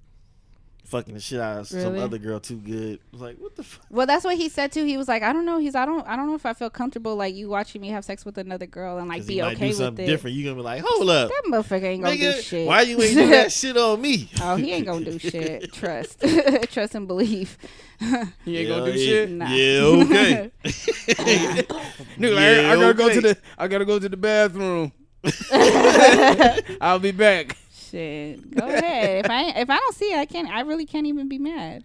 fucking the shit out of some Really? other girl too good. I was like, what the fuck? Well, that's what he said too. He was like, I don't know. I don't know if I feel comfortable like you watching me have sex with another girl and like 'Cause be he might okay do with something it. different. You gonna be like, hold up, That motherfucker ain't gonna do nigga, shit. why you ain't do that shit on me? Oh, he ain't gonna do shit. Trust, trust and believe. He ain't Yeah, gonna do yeah. shit. Nah. Yeah, okay. Nigga, Yeah, I gotta okay. I gotta go to the bathroom. I'll be back. Shit, go ahead. If I don't see it, I really can't even be mad.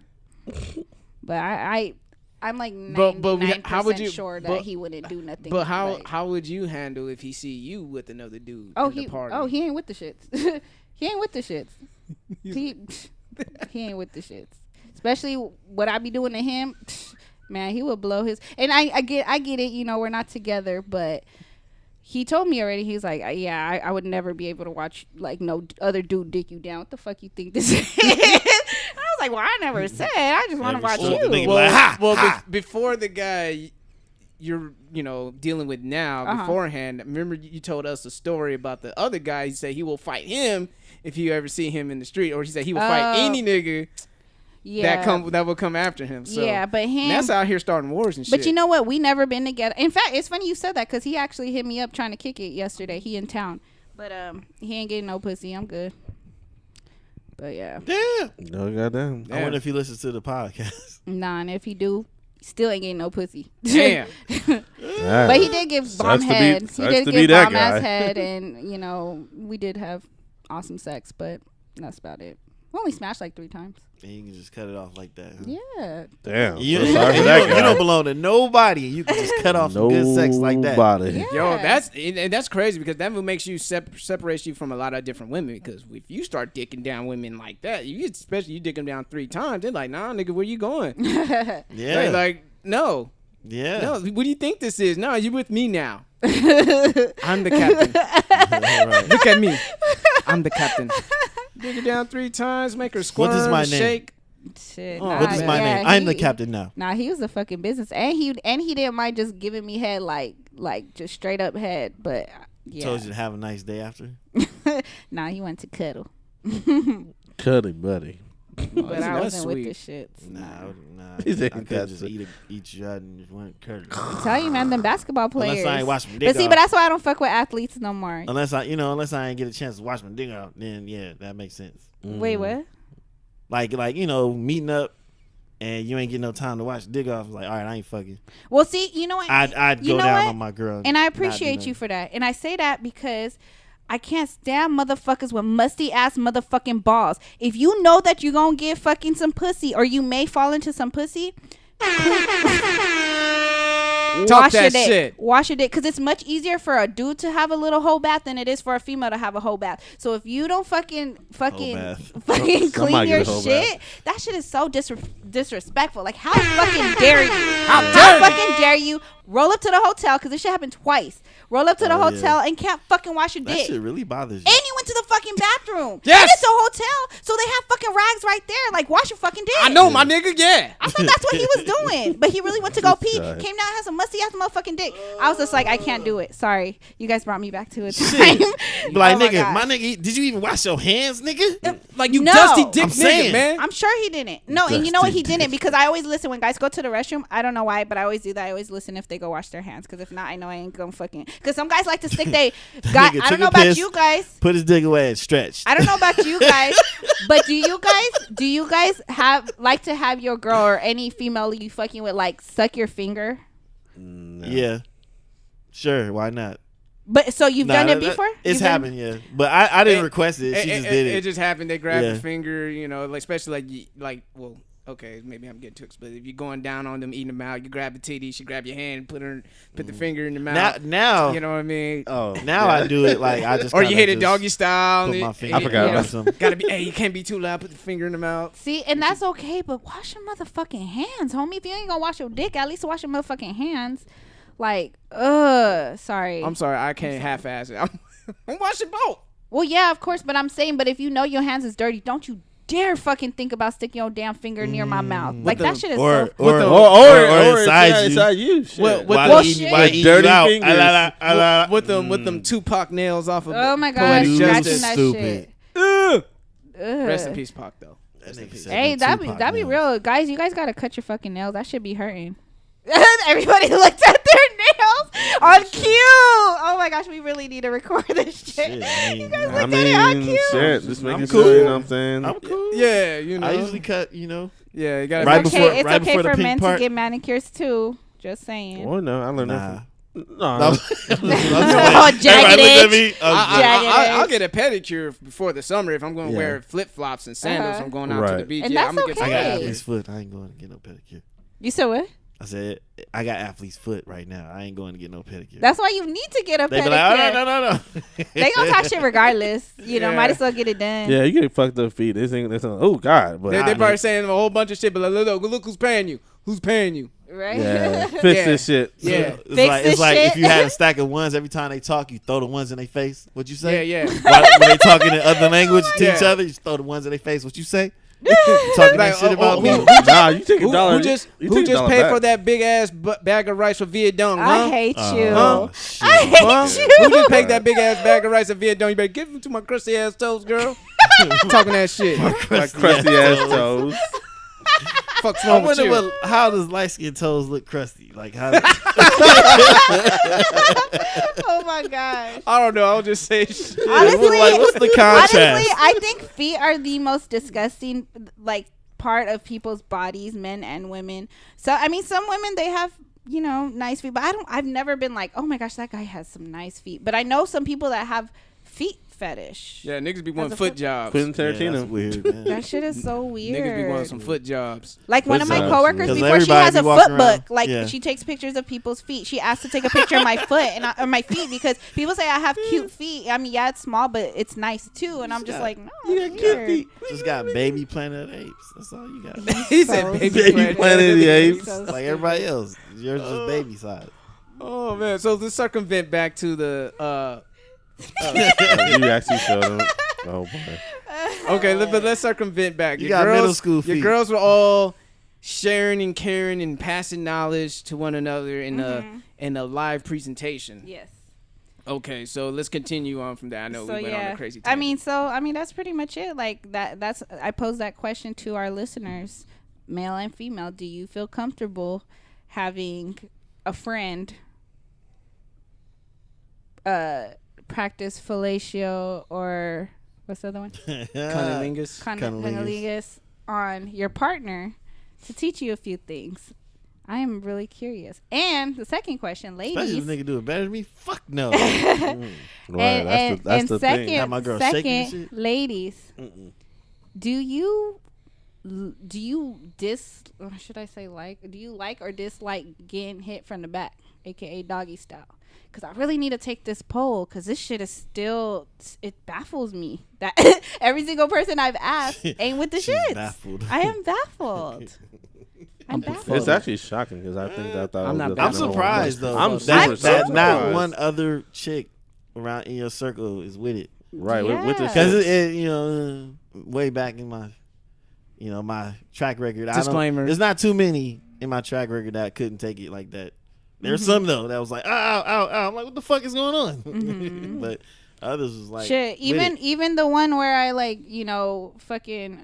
But I'm like 99% how would you? sure that but- he wouldn't do nothing. But like, how would you handle if he see you with another dude? Oh, in the party? he ain't with the shits. He ain't with the shits. He ain't with the shits. Especially what I be doing to him, man. He would blow his. And I get it. You know, we're not together, but he told me already. He's like, yeah, I would never be able to watch like no other dude dick you down. What the fuck you think this is? I was like, well, I never said. I just want to watch Never said. you. Well, like, ha! Before the guy you're dealing with now, beforehand, remember you told us a story about the other guy. He said he will fight him if you ever see him in the street, or he said he will fight any nigga that will come after him. So yeah, but him. that's out here starting wars and shit. But you know what? We never been together. In fact, it's funny you said that because he actually hit me up trying to kick it yesterday. He in town, but he ain't getting no pussy. I'm good. But yeah, Damn. No goddamn. I wonder if he listens to the podcast. nah. And if he do, still ain't getting no pussy. Damn. But he did give bomb Sucks to be- head. He sucks did to give be that bomb ass guy. head, and we did have awesome sex, but that's about it. We only smashed like 3 times. And you can just cut it off like that. Huh? Yeah. Damn. You, So sorry for you that don't, guy. you don't belong to nobody. You can just cut off some good sex like that. Nobody. Yeah. Yo, that's crazy because that makes you separates you from a lot of different women. Because if you start dicking down women like that, especially you dick them down 3 times, they're like, nah, nigga, where you going? Yeah. Like, no, Yeah. no. What do you think this is? No, you with me now. I'm the captain. Right. Look at me. I'm the captain. Dig it down 3 times, make her squirm, What is my name? shake. Shit. Oh, nah, What is my yeah, name? I'm the he- captain now. Nah, he was a fucking business, and he didn't mind just giving me head like just straight up head. But yeah, Told you to have a nice day after. nah, he went to cuddle, Cuddy buddy. but I that's wasn't with sweet. the shits. Nah. He said I could that's just eat you out and just went curly. I tell you, man, them basketball players. Unless I ain't watch my dick But see, off. but that's why I don't fuck with athletes no more. Unless I ain't get a chance to watch my dick out, then yeah, that makes sense. Wait, what? Like meeting up and you ain't getting no time to watch dick off. Like, all right, I ain't fucking. Well, see, you know what? I'd You go know down what? on my girl. And I not do appreciate you nothing. for that. And I say that because I can't stand motherfuckers with musty ass motherfucking balls. If you know that you're gonna get fucking some pussy or you may fall into some pussy, Talk wash that your dick. shit. Wash your dick, because it's much easier for a dude to have a little whole bath than it is for a female to have a whole bath. So if you don't fucking bath. clean Somebody your get a whole shit, that shit is so disrespectful. Like, how fucking dare you? How fucking dare you roll up to the hotel, because this shit happened twice. Roll up to the Oh, yeah. hotel and can't fucking wash your That dick. shit really bothers you. And you went to the fucking bathroom. Yes. And it's a hotel, so they have fucking rags right there. Like, wash your fucking dick. I know, my nigga, yeah. I thought that's what he was doing. But he really went to go pee. God. Came down, has a musty ass motherfucking dick. I was just like, I can't do it. Sorry. You guys brought me back to a time. Shit. Be like, Oh my nigga, God. my nigga, did you even wash your hands, nigga? Like, you No. dusty dick I'm nigga, saying. man. I'm sure he didn't. No, and you know what he Dusty didn't, because I always listen when guys go to the restroom. I don't know why, but I always do that. I always listen if they go wash their hands, because if not, I know I ain't gonna fucking. Because some guys like to stick they. Nigga I took don't a know about piss. you guys. Put his dick away and stretch. I don't know about you guys, but do you guys have like to have your girl or any female you fucking with like suck your finger? No. Yeah. Sure, why not? But so you've Nah, done it that- before? It's You've done- happened, yeah. But I didn't It- request it. She just did it. It just happened. They grabbed Yeah. your finger, like, especially well, okay, maybe I'm getting too explicit. If you're going down on them, eating them out, you grab the titty, she grab your hand, put the finger in the mouth. Now you know what I mean? Oh, now I do it like I just Or you kinda hit it just doggy style. Put and my it- finger. I forgot you know, about some. Gotta be. Hey, you can't be too loud. Put the finger in the mouth. See, and that's okay, but wash your motherfucking hands, homie. If you ain't gonna wash your dick, at least wash your motherfucking hands. Like, sorry. I'm sorry, I can't half-ass it. I'm washing both. Well, yeah, of course, but I'm saying, but if you know your hands is dirty, don't you dare fucking think about sticking your damn finger near my mouth. Like, that shit is Or so. or inside you. inside you. Shit. Well, with While Well, eating- shit. while eating Dirty you out. fingers. With them Tupac nails off of. Oh my god, Poetic You scratching Justice. that stupid. shit. Ugh. Ugh. Rest in peace, Pac. Though. That nigga said Hey, them that Tupac be nails. real, guys. You guys gotta cut your fucking nails. That should be hurting. Everybody looked at their nails on cue. Oh my gosh, we really need to record this shit. I mean, You guys I looked at it on cue. shit, just making I'm sure, cool. you know what I'm saying? I'm cool. Yeah, you know. I usually cut, you know. Yeah, you gotta. Right It's before- okay, it's right okay before the for pink men part. to get manicures too. Just saying. Oh, no, I learned Nah. that from... Oh, No. jagged Everybody looked at edge. me. Jagged I'll edge. get a pedicure before the summer if I'm going to Yeah. wear flip flops and sandals. Uh-huh. I'm going out to the Right. beach. And Yeah, that's I'm gonna get I some got okay. pedicures. athlete's foot. I ain't going to get no pedicure. You said what? I said I got athlete's foot right now. I ain't going to get no pedicure. That's why you need to get a they pedicure. be like, oh, no. They gonna talk shit regardless. You know, Yeah. might as well get it done. Yeah, you get fucked up feet. This ain't, oh, God. But They probably saying a whole bunch of shit, but like, look who's paying you. Who's paying you? Right? yeah, fix Yeah. this shit. Yeah. It's Fix like this it's like shit. if you had a stack of ones, every time they talk, you throw the ones in their face. What you say? Yeah. When they talking in other language to Yeah. each other, you just throw the ones in their face. What you say? Talking Like, that shit about me. Nah, you take a dollar. Who just you take a dollar paid back. for that big ass bag of rice for Vietnam? Huh? I hate you. Oh, I shit. hate Huh? you. Who just paid that big ass bag of rice at Vietnam? You better give them to my crusty ass toes, girl. Talking that shit. My crusty ass toes. Fuck's I wrong with wonder you? how does light skin toes look crusty? Like how? Oh my gosh. I don't know. I'll just say shit. Honestly, what's the contrast? honestly, I think feet are the most disgusting, like, part of people's bodies, men and women. So I mean, some women, they have, you know, nice feet, but I've never been like, oh my gosh, that guy has some nice feet. But I know some people that have feet fetish. Yeah, niggas be wanting a foot foot- jobs. Quentin Yeah, Tarantino. that's weird, man. That shit is so weird. Niggas be wanting some foot jobs. Like one of my Foot coworkers, jobs. before she 'Cause everybody has a be walking foot around. book, like Yeah. she takes pictures of people's feet. She asked to take a picture of my foot or my feet because people say I have cute feet. I mean, yeah, it's small, but it's nice too. And I'm just like, no, You it's got cute weird. feet. Just got baby Planet of the Apes. That's all you got. He So said baby Baby Planet of the Apes. So Like everybody else. Yours is baby size. Oh man. So to circumvent back to the You actually showed him. Oh, boy. okay, but let's circumvent back. You got middle school Your feet. girls were all sharing and caring and passing knowledge to one another in a live presentation. Yes. Okay, so let's continue on from that. I know we went on a crazy tangent. I mean, that's pretty much it. Like that's I posed that question to our listeners, male and female. Do you feel comfortable having a friend practice fellatio or what's the other one? Cunnilingus. Cunnilingus on your partner to teach you a few things. I am really curious. And the second question, Especially if ladies. a nigga do it better than me. Fuck no. Right, that's the second, thing. Have my girl shaking and second, shit? ladies, do you or should I say do you like or dislike getting hit from the back, aka doggy style? Because I really need to take this poll because this shit is still, it baffles me that every single person I've asked ain't with the She's shit. baffled. I am baffled. I'm baffled. It's actually shocking because I think that I'm not was baffled. I'm the number one surprised question. though. I'm I'm super that not surprised. one other chick around in your circle is with it. Right, with the Yeah. Because shit. it, you know, way back in my, you know, my track record. Disclaimer. There's not too many in my track record that couldn't take it like that. There's some though that was like, ow. I'm like, what the fuck is going on? But others was like, Shit, with it. even the one where I like, you know, fucking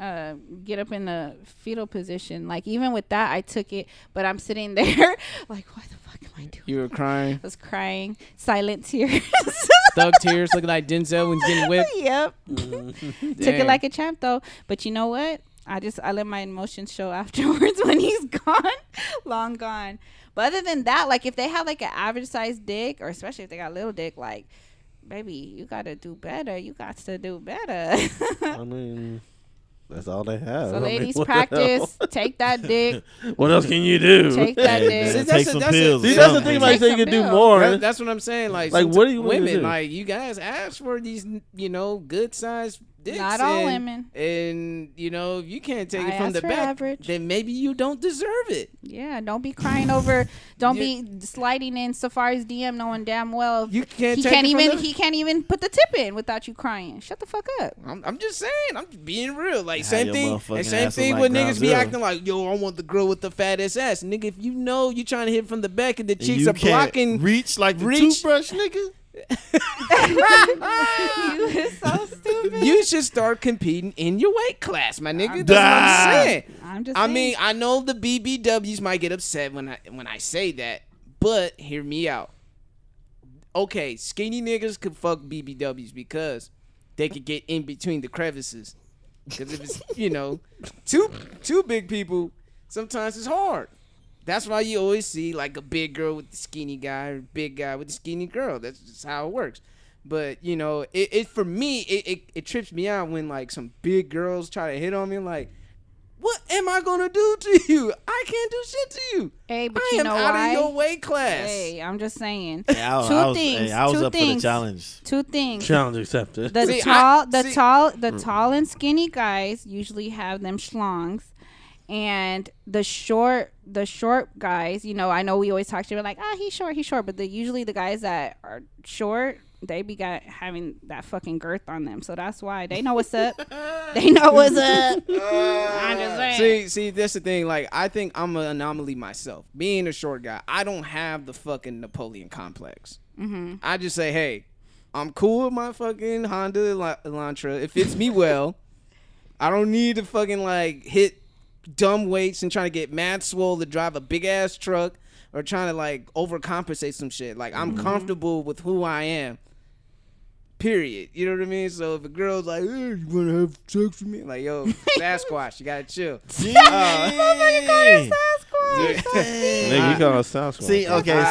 get up in the fetal position. Like even with that, I took it, but I'm sitting there like, what the fuck am I doing? You were crying. I was crying, silent tears. Thug tears looking like Denzel when he's getting whipped. Yep. Took it Damn. like a champ though. But you know what? I let my emotions show afterwards when he's gone, long gone. But other than that, like if they have like an average sized dick, or especially if they got a little dick, like, baby, you gotta do better. You got to do better. I mean, that's all they have. So I mean, ladies, what the practice. hell? Take that dick. What else can you do? Take that Hey, dick. man, See, take that's some a- pills. See, or that's the something. thing about Take saying you some can do pills. more. That's what I'm saying. Like what do you want me to women? do? Like you guys ask for these, you know, good sized dicks. Not all and- women. And you know, if you can't take I it from asked the for back, average. then maybe you don't deserve it. Yeah, don't be crying over. Don't Yeah. be sliding in Safari's DM, knowing damn well You can't. he take can't it from even the- he can't even put the tip in without you crying. Shut the fuck up. I'm just saying. I'm being real. Like Have same your thing. motherfucking And same ass thing look when like niggas be Ground acting like, yo, I want the girl with the fattest ass. Nigga, if you know you trying to hit from the back and the And cheeks you are can't blocking. reach like the reach. toothbrush, nigga. You is so stupid. You should start competing in your weight class, my nigga. That's what I'm saying. I'm just I saying. mean, I know the BBWs might get upset when I say that, but hear me out. Okay, skinny niggas could fuck BBWs because they could get in between the crevices. Because if it's, two big people, sometimes it's hard. That's why you always see like a big girl with the skinny guy or a big guy with the skinny girl. That's just how it works. But, it for me, it trips me out when like some big girls try to hit on me like, what am I going to do to you? I can't do shit to you. Hey, but I you am know out why? of your weight class. Hey, I'm just saying. Hey, I was up for the challenge. Two things. Challenge accepted. The tall and skinny guys usually have them schlongs, and the short guys. I know we always talk to them like, he's short, but usually the guys that are short, they be having that fucking girth on them, so that's why they know what's up. They know what's up. I'm just saying. See, that's the thing. Like, I think I'm an anomaly myself. Being a short guy, I don't have the fucking Napoleon complex. Mm-hmm. I just say, hey, I'm cool with my fucking Honda Elantra. It fits me well. I don't need to fucking like hit dumb weights and trying to get mad swole to drive a big ass truck or trying to like overcompensate some shit. Like, I'm comfortable with who I am. Period. You know what I mean? So if a girl's like, hey, you want to have sex with me? Like, yo, Sasquatch, you got to chill. Nigga, you call us Sasquatch. See, okay.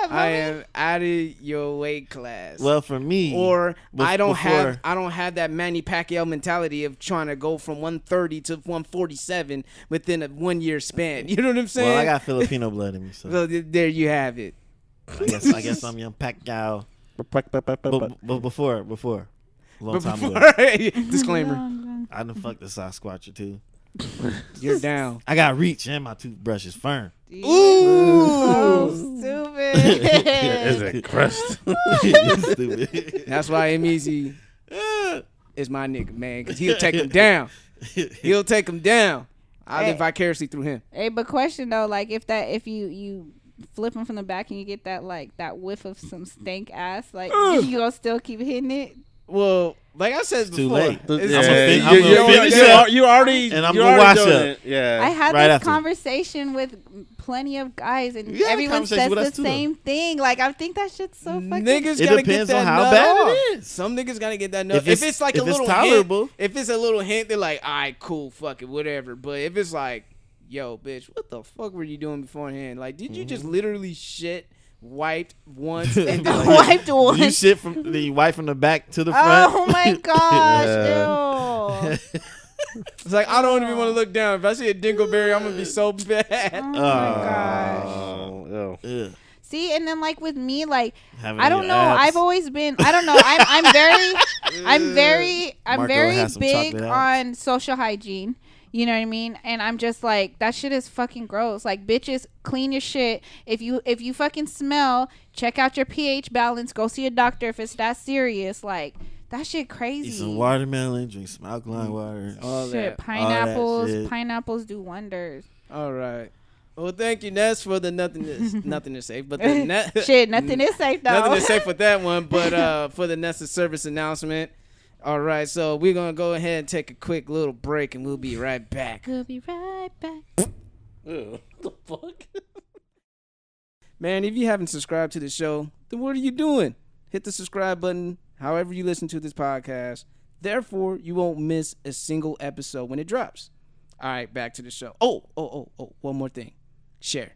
I am out of your weight class. Well, for me, or I don't have that Manny Pacquiao mentality of trying to go from 130 to 147 within a 1 year span. You know what I'm saying? Well, I got Filipino blood in me, so there you have it. I guess I'm young Pacquiao. But before, long time ago, disclaimer. I done fucked the Sasquatch or two. You're down. I got reach and my toothbrush is firm. Ooh, so stupid. Is it crust? Stupid. That's why M-Eezi is my nigga, man, because he'll take him down. He'll take him down. I live vicariously through him. Hey, but question though, like if you flip him from the back and you get that whiff of some stank ass, like you gonna still keep hitting it? Well, like I said Too before, late. You already and I'm gonna wash up. Yeah, I had right this after. conversation with plenty of guys, and You had a everyone says conversation with the us too, same thing. Like, I think that shit's so fucking. niggas It gotta depends get that on how nut bad off. it is. Some niggas gotta get that nut. If If it's like a if it's little tolerable. hint, if it's a little hint, they're like, all right, cool, fuck it, whatever. But if it's like, yo, bitch, what the fuck were you doing beforehand? Like, did you just literally shit, wiped once, and be like, wiped one. You shit from the wipe from the back to the front. Oh my gosh! Ew. it's like I don't even want to look down. If I see a dingleberry, I'm gonna be so bad. Oh my gosh. Oh, Ugh. See, and then like with me, like Having I don't your know. abs. I've always been. I don't know. I'm Marco very has some big chocolate abs. on social hygiene. You know what I mean? And I'm just like, that shit is fucking gross. Like, bitches, clean your shit. If you fucking smell, check out your pH balance. Go see a doctor if it's that serious. Like, that shit crazy. Eat some watermelon, drink some alkaline water. All Shit, that. pineapples, shit. do wonders. All right. Well, thank you, Ness, for the nothing to say, but the Shit, nothing is safe though. nothing to say for that one, but for the Nessa service announcement. All right, so we're gonna go ahead and take a quick little break, and we'll be right back. We'll be right back. Ew, what the fuck? Man, if you haven't subscribed to the show, then what are you doing? Hit the subscribe button however you listen to this podcast. Therefore, you won't miss a single episode when it drops. All right, back to the show. Oh, one more thing. Share.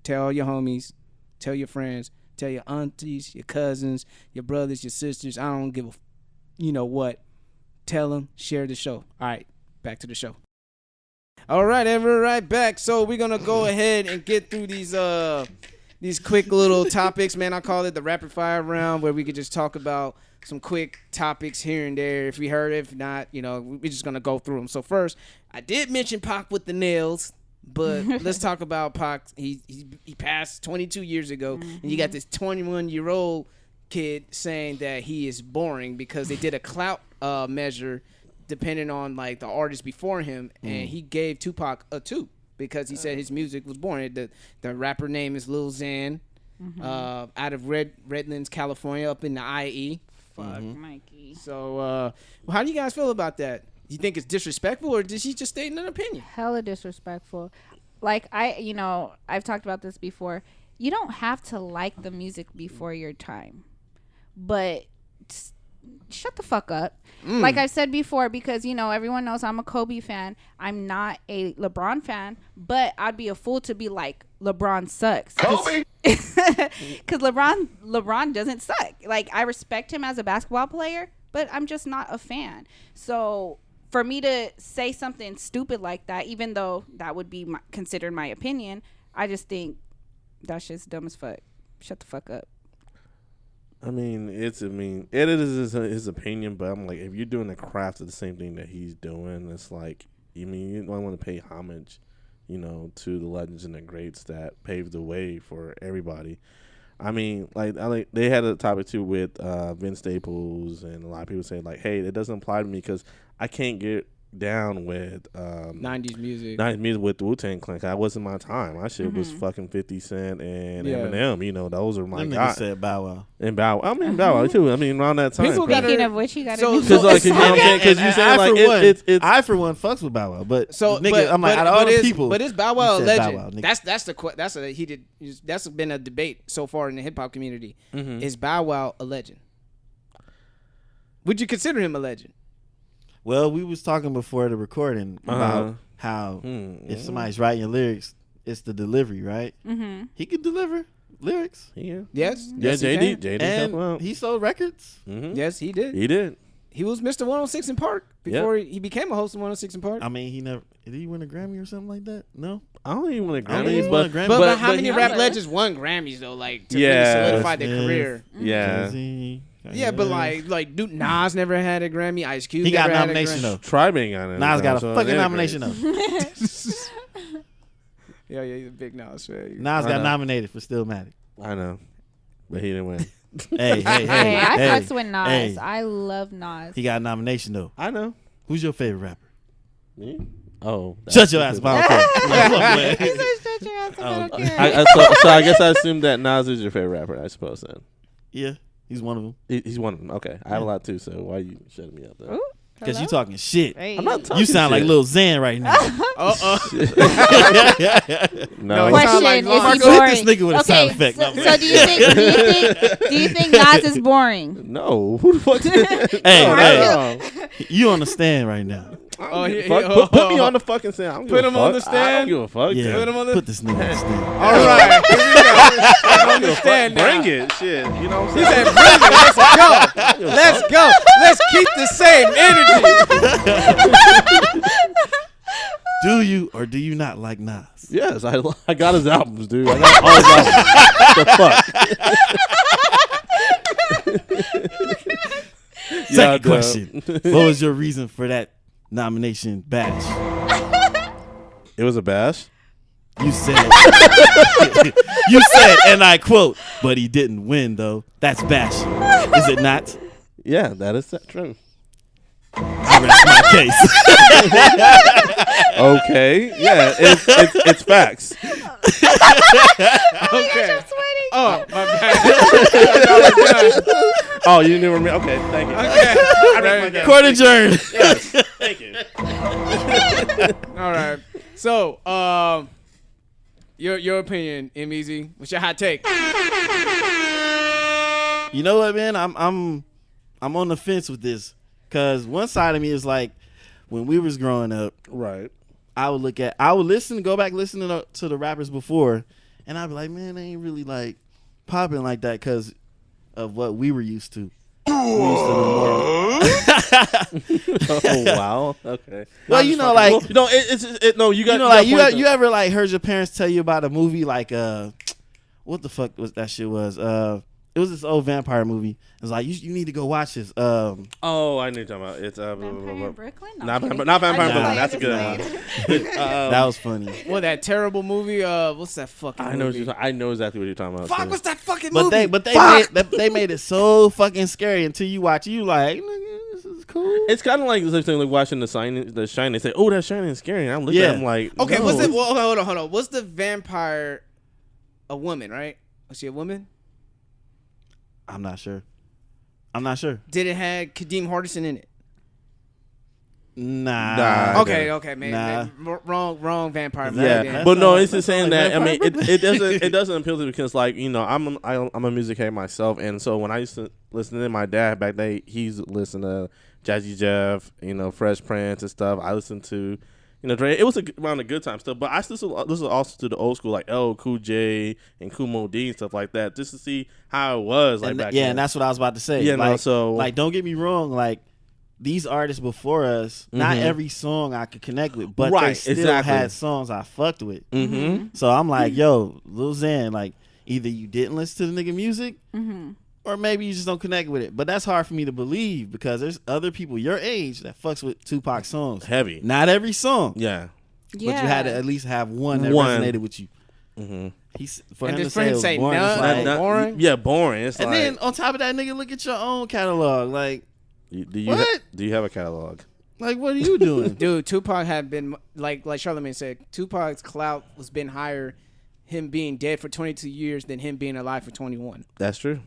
Tell all your homies. Tell your friends. Tell your aunties, your cousins, your brothers, your sisters. I don't give a you know what. Tell them. Share the show. All right, back to the show. All right, and we're right back. So we're going to go ahead and get through these quick little topics. Man, I call it the rapid fire round, where we could just talk about some quick topics here and there. If we heard it, if not, we're just going to go through them. So first, I did mention Pac with the nails, but let's talk about Pac. He passed 22 years ago, and you got this 21-year-old kid saying that he is boring because they did a clout measure depending on like the artist before him, and he gave Tupac a 2 because he said his music was boring. The rapper name is Lil Xan, out of Redlands, California, up in the IE. Fuck, Mikey. So, how do you guys feel about that? You think it's disrespectful, or did she just state an opinion? Hella disrespectful. Like, I've talked about this before. You don't have to like the music before your time, but shut the fuck up. Like I've said before, because everyone knows I'm a Kobe fan. I'm not a LeBron fan, but I'd be a fool to be like, LeBron sucks. Kobe. Because LeBron doesn't suck. Like, I respect him as a basketball player, but I'm just not a fan. So for me to say something stupid like that, even though that would be considered my opinion, I just think that shit's dumb as fuck. Shut the fuck up. I mean, it is his opinion, but I'm like, if you're doing the craft of the same thing that he's doing, it's like, you don't want to pay homage, to the legends and the greats that paved the way for everybody. I mean, like they had a topic too with Vince Staples, and a lot of people say like, hey, it doesn't apply to me because I can't get down with 90s music. 90s music with Wu-Tang Clan. That wasn't my time. My shit was fucking 50 Cent and Eminem. Those are my guys. Said Bow Wow. And Bow Wow. I mean, Bow Wow too. I mean, around that time. Speaking of which, he got because you say like it's I for one fucks with Bow Wow, but I'm like out of all the people, but is Bow Wow a legend? Bow Wow, that's been a debate so far in the hip hop community. Is Bow Wow a legend? Would you consider him a legend? Well, we was talking before the recording about how if somebody's writing your lyrics, it's the delivery, right? He could deliver lyrics. Yeah. Yes. Yeah, JD and he sold records. Yes, he did. He did. He was Mr. 106 in Park before he became a host of 106 in Park. I mean, did he win a Grammy or something like that? No. I don't even win a Grammys, but how many rap legends won Grammys though? Like to really solidify their career. Yeah. Yeah, but like, dude, Nas never had a Grammy. Ice Cube. He got a nomination though. Tribe ain't got it. Nas got a fucking nomination though. Yeah, he's a big Nas fan. Nas got nominated for Stillmatic. I know, but he didn't win. Hey, I fucks with Nas. Hey. I love Nas. He got a nomination though. I know. Who's your favorite rapper? Me? Oh, shut your ass, Bob. So I guess I assume that Nas is your favorite rapper. I suppose then. Yeah. He's one of them. He's one of them. Okay. I have a lot too, so why are you shutting me up there? Because you talking shit. Hey. I'm not talking You sound like Lil Xan right now. No. Question, like is he Hit boring? this nigga with a sound effect. So do you think Nas is boring? No. Who the fuck? Hey, you on the stand right now. Put me on the fucking stand. Put him on the stand. I don't give a fuck. Yeah, Put him on put this nigga on the stand. All right, here we go. On the stand now. Bring it, shit. You know what I'm He saying? said, bring it. Let's go. Let's keep the same energy. Do you or do you not like Nas? Yes, I got his albums, dude. I got all his albums. The fuck? Second question. What was your reason for that nomination bash? It was a bash? You said, and I quote, but he didn't win, though. That's bashing. Is it not? Yeah, that is true. I rest my case. Okay. Yeah, it's facts. Okay. Oh, my bad. Oh, you didn't remember me? Okay, thank you. Okay. Court adjourned. Yes, thank you. All right. So, your opinion, M-Eezi. What's your hot take? You know what, man? I'm on the fence with this, cause one side of me is like, when we was growing up, right? I would go back listening to the rappers before, and I'd be like, man, they ain't really like popping like that because of what we were used to. Oh wow. Okay. Well, you know, like, no, you got, you ever like heard your parents tell you about a movie like what the fuck was that shit was it was this old vampire movie. It was like, you need to go watch this. Oh, I know what you're talking about. It's Vampire in Brooklyn? Not Vampire Brooklyn. That's a good one. That was funny. What, that terrible movie? What's that fucking movie? I know exactly what you're talking about. Fuck, what's that fucking movie? But they made it so fucking scary until you watch it. You like, nigga, this is cool. It's kind of like the thing like watching The Shining. They say, oh, that Shining is scary. And I'm looking at him like, okay, no. hold on. Was the vampire a woman, right? Was she a woman? I'm not sure. Did it have Kadeem Hardison in it? Nah. Okay, man. Wrong vampire. Yeah, Then. but no, it's just saying that. I mean, it doesn't appeal to me because, like, you know, I'm a music head myself, and so when I used to listen to my dad back then, he's listening to Jazzy Jeff, you know, Fresh Prince and stuff. I listened to, you know, Dre. It was around a good time stuff, but I still listen also to the old school, like LL Cool J and Kool Moe Dee and stuff like that, just to see how it was like back then. And that's what I was about to say. Yeah, like, no, so like, don't get me wrong, like, these artists before us, not every song I could connect with, but they still had songs I fucked with. So I'm like, yo, Lil Xan, like, either you didn't listen to the nigga music, or maybe you just don't connect with it. But that's hard for me to believe because there's other people your age that fucks with Tupac songs. Heavy. Not every song. Yeah. But you had to at least have one that resonated with you. He's for him to say boring. Boring. Yeah, boring. It's and like, then on top of that, nigga, look at your own catalog. Like, do you have a catalog? Like, what are you doing? Dude, Tupac had been, like Charlamagne said, Tupac's clout was been higher him being dead for 22 years than him being alive for 21. That's true.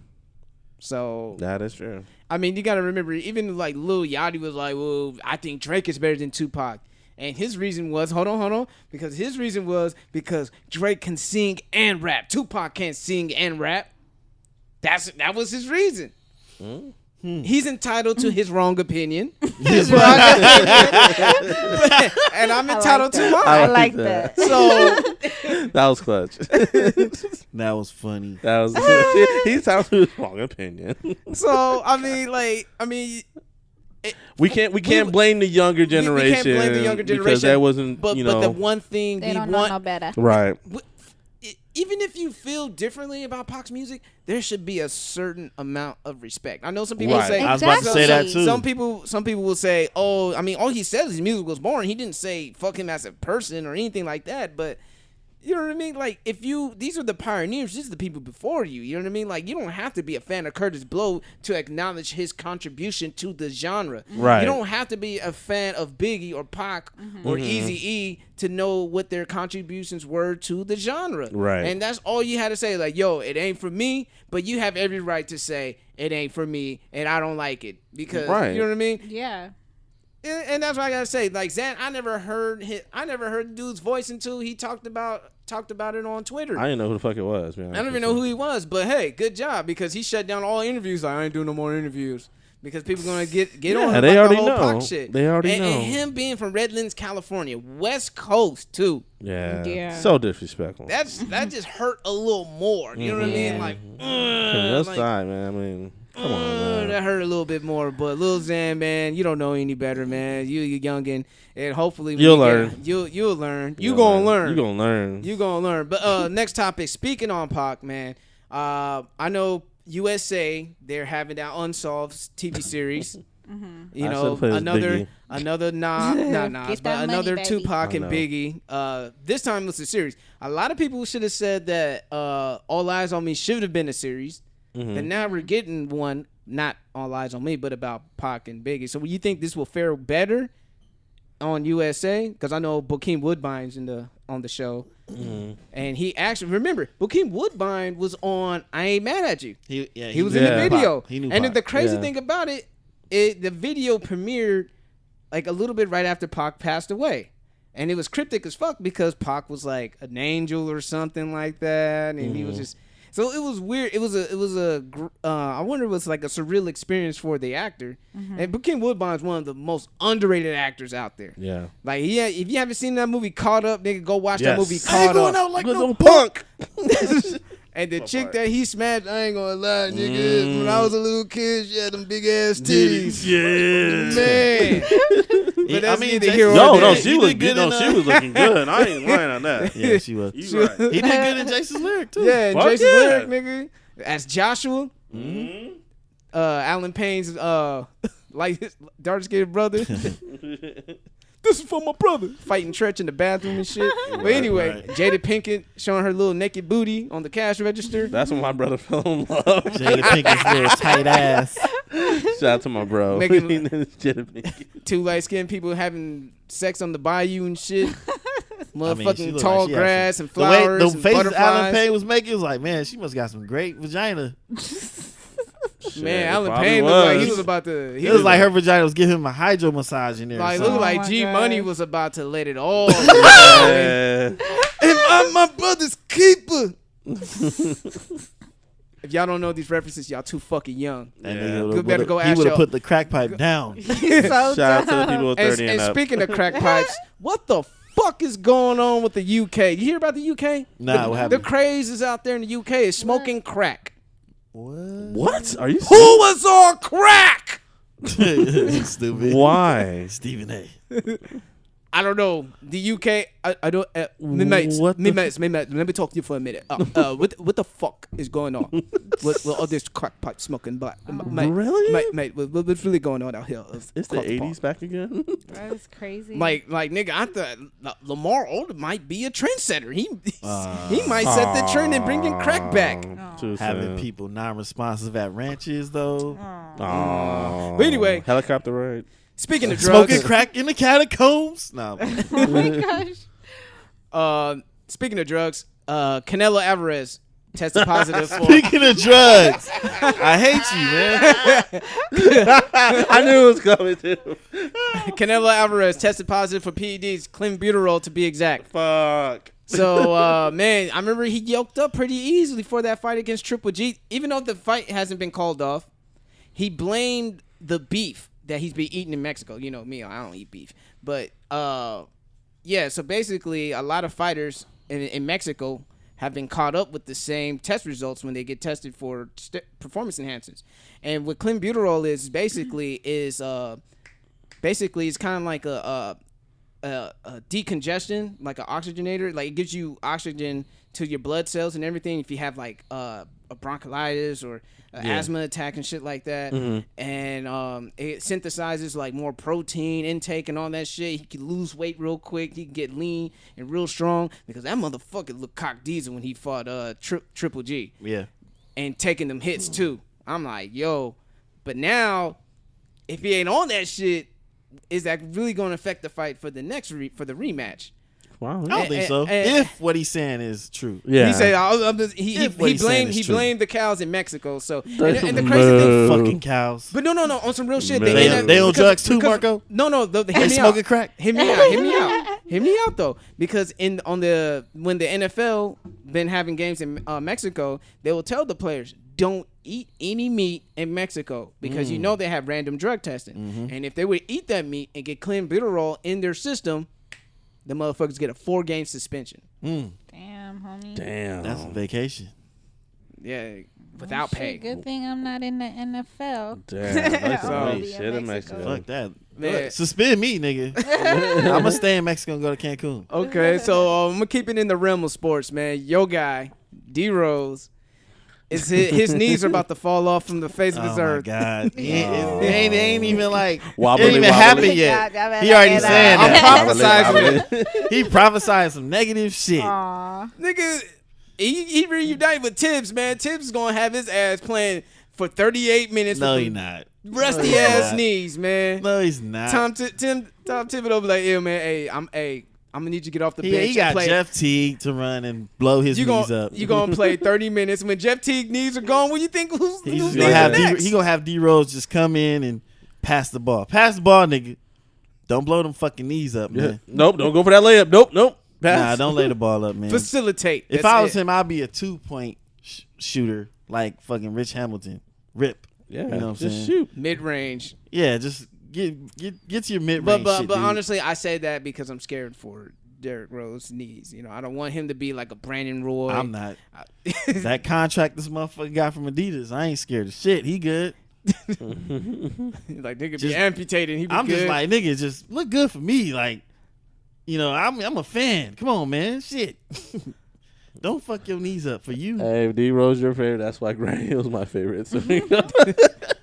So that is true. I mean, you got to remember, even like Lil Yachty was like, well, I think Drake is better than Tupac. And his reason was, hold on, because his reason was because Drake can sing and rap. Tupac can't sing and rap. That was his reason. He's entitled to his wrong opinion. And I'm entitled to mine. I like that. So that was clutch. That was funny. That was he's entitled to his wrong opinion. So we can't blame the younger generation. We can't blame the younger generation because that wasn't. But the one thing they don't know no better. Right. Even if you feel differently about Pac's music, there should be a certain amount of respect. I know some people say. I was about to say that too. Some people will say, "Oh, I mean, all he says his music was boring. He didn't say fuck him as a person or anything like that." But you know what I mean? Like, these are the pioneers. These are the people before you. You know what I mean? Like, you don't have to be a fan of Kurtis Blow to acknowledge his contribution to the genre. Right. You don't have to be a fan of Biggie or Pac or Eazy-E to know what their contributions were to the genre. Right. And that's all you had to say. Like, yo, it ain't for me, but you have every right to say it ain't for me and I don't like it. Because, you know what I mean? Yeah. And that's what I gotta say. Like, Xan, I never heard the dude's voice until he talked about it on Twitter. I didn't know who the fuck it was, man. I don't even know who he was, but hey, good job, because he shut down all interviews. Like, I ain't doing no more interviews because people gonna get on him they about already the whole know. Pac shit. They already know. And him being from Redlands, California, West Coast too. Yeah. So disrespectful. That just hurt a little more. You know what I mean? Like, that's fine, man. I mean, come on, man. That hurt a little bit more, but Lil Xan, man, you don't know any better, man. You're youngin', and hopefully you'll learn. You'll learn. You gonna learn. You gonna learn. You gonna learn. But next topic. Speaking on Pac, man, I know USA, they're having that Unsolved TV series. You know, another another Tupac and Biggie. This time it was a series. A lot of people should have said that All Eyes on Me should have been a series. And now we're getting one, not All Eyes on Me, but about Pac and Biggie. So you think this will fare better on USA? Because I know Bokeem Woodbine's on the show. And he actually, remember, Bokeem Woodbine was on I Ain't Mad At You. He was in the video. And the crazy thing about it, the video premiered like a little bit right after Pac passed away. And it was cryptic as fuck because Pac was like an angel or something like that. And he was just... So it was weird. It was I wonder if it was like a surreal experience for the actor. And Bokeem Woodbine's one of the most underrated actors out there. Yeah. Like, if you haven't seen that movie Caught Up, nigga, go watch that movie Caught Up. I ain't going out like no punk. And the chick that he smashed, I ain't gonna lie, nigga. When I was a little kid, she had them big ass titties. Yeah. Man. But that's she was good. No, she was looking good. I ain't lying on that. Yeah, she was. You right. He did good in Jason's Lyric too. Yeah, in Jason's Lyric, nigga. As Joshua. Alan Payne's like his dark-skinned brother. This is for my brother. Fighting Tretch in the bathroom and shit. But anyway, Jada Pinkett showing her little naked booty on the cash register. That's when my brother fell in love. Jada Pinkett's little tight ass. Shout out to my bro. Two light-skinned people having sex on the bayou and shit. Motherfucking tall like grass and the way flowers the and faces butterflies. Alan Payne was making was like, man, she must got some great vagina. Man, Alan probably Payne looked like he was about to. It was like her vagina was giving him a hydro massage in there. Like, so. looked like my G gosh. Money was about to let it all. Yeah. And I'm my brother's keeper. If y'all don't know these references, y'all too fucking young. That Yeah. nigga Good, better go he ask would have y'all. put the crack pipe down. So Shout out to the people with 30 And and up. speaking of crack pipes, what the fuck is going on with the UK? You hear about the UK? Nah, what The happened? craze is out there in the UK is smoking crack. What? Are you Who was on crack? Stupid. Why? Stephen A. I don't know. The UK, I don't. Me mates, What me the mates. Let me talk to you for a minute. What the fuck is going on with all this crack pipe smoking? But mate, Really? mate, what's really going on out here? It's the 80s back again? That is crazy. Like nigga, I thought Lamar Odom might be a trendsetter. He might set the trend and bring in crack back. Too Having soon. people non-responsive at ranches though. Aw. But anyway. Helicopter ride. Speaking of drugs, Smoking crack in the catacombs. No. oh my gosh. Speaking of drugs, Canelo Alvarez tested positive for. Speaking of drugs, I hate you, man. I knew it was coming too. Canelo Alvarez tested positive for PEDs, clenbuterol to be exact. Fuck. So, man, I remember he yoked up pretty easily for that fight against Triple G. Even though the fight hasn't been called off, he blamed the beef that he's been eating in Mexico. You know me, I don't eat beef. But, yeah, so basically a lot of fighters in Mexico have been caught up with the same test results when they get tested for performance enhancers. And what clenbuterol is basically it's kind of like a decongestion, like an oxygenator. Like, it gives you oxygen to your blood cells and everything if you have like a bronchitis or asthma attack and shit like that. And it synthesizes like more protein intake and all that shit. He can lose weight real quick. He can get lean and real strong because that motherfucker looked cock diesel when he fought Triple G. Yeah. And taking them hits too. I'm like, yo, but now if he ain't on that shit, is that really going to affect the fight for the next for the rematch? Wow. I don't think so. If what he's saying is true. Yeah. He said he blamed the cows in Mexico. So and the crazy thing, Fucking cows. but no, on some real shit. They on drugs too, Marco? No, They hear me smoking out. crack? Hear me out though, because when the NFL been having games in Mexico, they will tell the players don't eat any meat in Mexico because you know they have random drug testing, and if they would eat that meat and get clenbuterol in their system, the motherfuckers get a 4-game suspension. Damn, homie. Damn. That's a vacation. Yeah, without Shit, pay. Good thing I'm not in the NFL. Damn. That's So- some Be in shit in Mexico. Mexico. Fuck that. Man. Suspend me, nigga. I'm gonna stay in Mexico and go to Cancun. Okay, so I'm gonna keep it in the realm of sports, man. Yo, guy, D Rose, his knees are about to fall off from the face of this Oh my earth. God. It ain't even like Wobbly, it ain't even wobbly. happened yet. He already saying I'm that. prophesizing. He prophesying some negative shit. Aw. Nigga, he reunited with Tibbs, man. Tibbs is gonna have his ass playing for 38 minutes. No, with he's them not. rusty No, he's ass not. knees, man. No, he's not. Tom Thibodeau be like, "Ew, man. I'm gonna need you to get off the bench. He got and play. Jeff Teague to run and blow his knees up. You gonna play 30 minutes when Jeff Teague knees are gone? What do you think? Who's He's knees gonna have next? he gonna have D Rose just come in and pass the ball. Pass the ball, nigga. Don't blow them fucking knees up, Yeah. man. Nope. Don't go for that layup. Nope. Pass. Nah, don't lay the ball up, man. Facilitate. If That's I was it. him, I'd be a 2-point shooter like fucking Rich Hamilton. Rip. Yeah. You know what I'm just saying? shoot. mid-range. Yeah, just get to your mid But range. but shit, but dude. honestly, I say that because I'm scared for Derrick Rose's knees. You know, I don't want him to be like a Brandon Roy. I'm not. That contract this motherfucker got from Adidas, I ain't scared of shit. He good. Like, nigga be Just- amputated. He be I'm good. just like, nigga, just look good for me. Like, you know, I'm a fan. Come on, man. Shit. Don't fuck your knees up for you. Hey, if D Rose your favorite, that's why Grant Hill's my favorite. So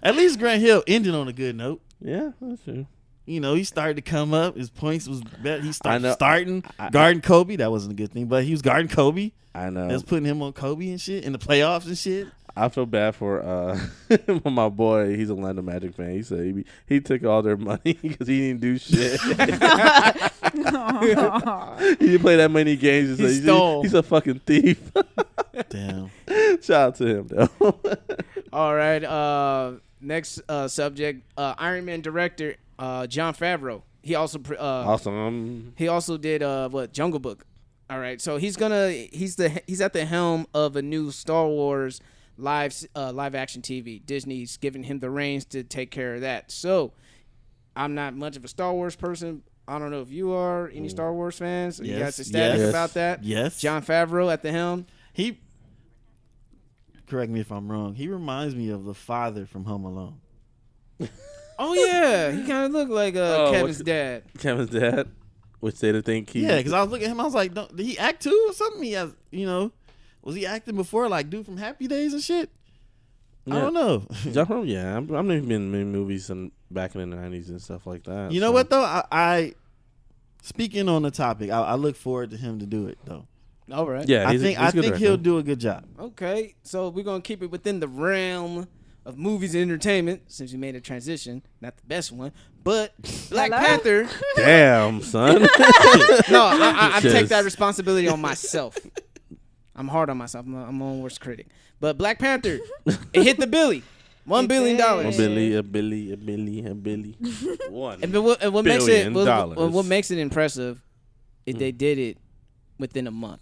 At least Grant Hill ended on a good note. yeah, that's true. You know, he started to come up. His points was better. He I started know. starting guarding Kobe. That wasn't a good thing, but he was guarding Kobe. I know. That's putting him on Kobe and shit in the playoffs and shit. I feel bad for my boy. He's a Orlando Magic fan. He said he took all their money because he didn't do shit. He didn't play that many games. He stole. He's a fucking thief. Damn. Shout out to him though. All right. Next subject. Iron Man director Jon Favreau. He also Awesome. He also did Jungle Book. All right. So he's at the helm of a new Star Wars live action TV. Disney's giving him the reins to take care of that. So I'm not much of a Star Wars person. I don't know if you are any Star Wars fans. Yes, You guys ecstatic about that? Yes. Jon Favreau at the helm. He, correct me if I'm wrong, he reminds me of the father from Home Alone. Oh yeah, he kind of looked like Kevin's dad. Kevin's dad. Which they think Yeah, because I was looking at him, I was like, did he act too or something? He has, was he acting before, like dude from Happy Days and shit? Yeah. I don't know. Yeah, I've never been in movies back in the 90s and stuff like that. You know what though? I speaking on the topic, I look forward to him to do it though. All right. Yeah, I think he'll do a good job. Okay, so we're gonna keep it within the realm of movies and entertainment since we made a transition. Not the best one, but Black Panther. Damn, son. No, I take that responsibility on myself. I'm hard on myself. I'm my own worst critic. But Black Panther, it hit the billy. $1 billion. A billy. One. And what makes $1 billion. what makes it impressive is they did it within a month.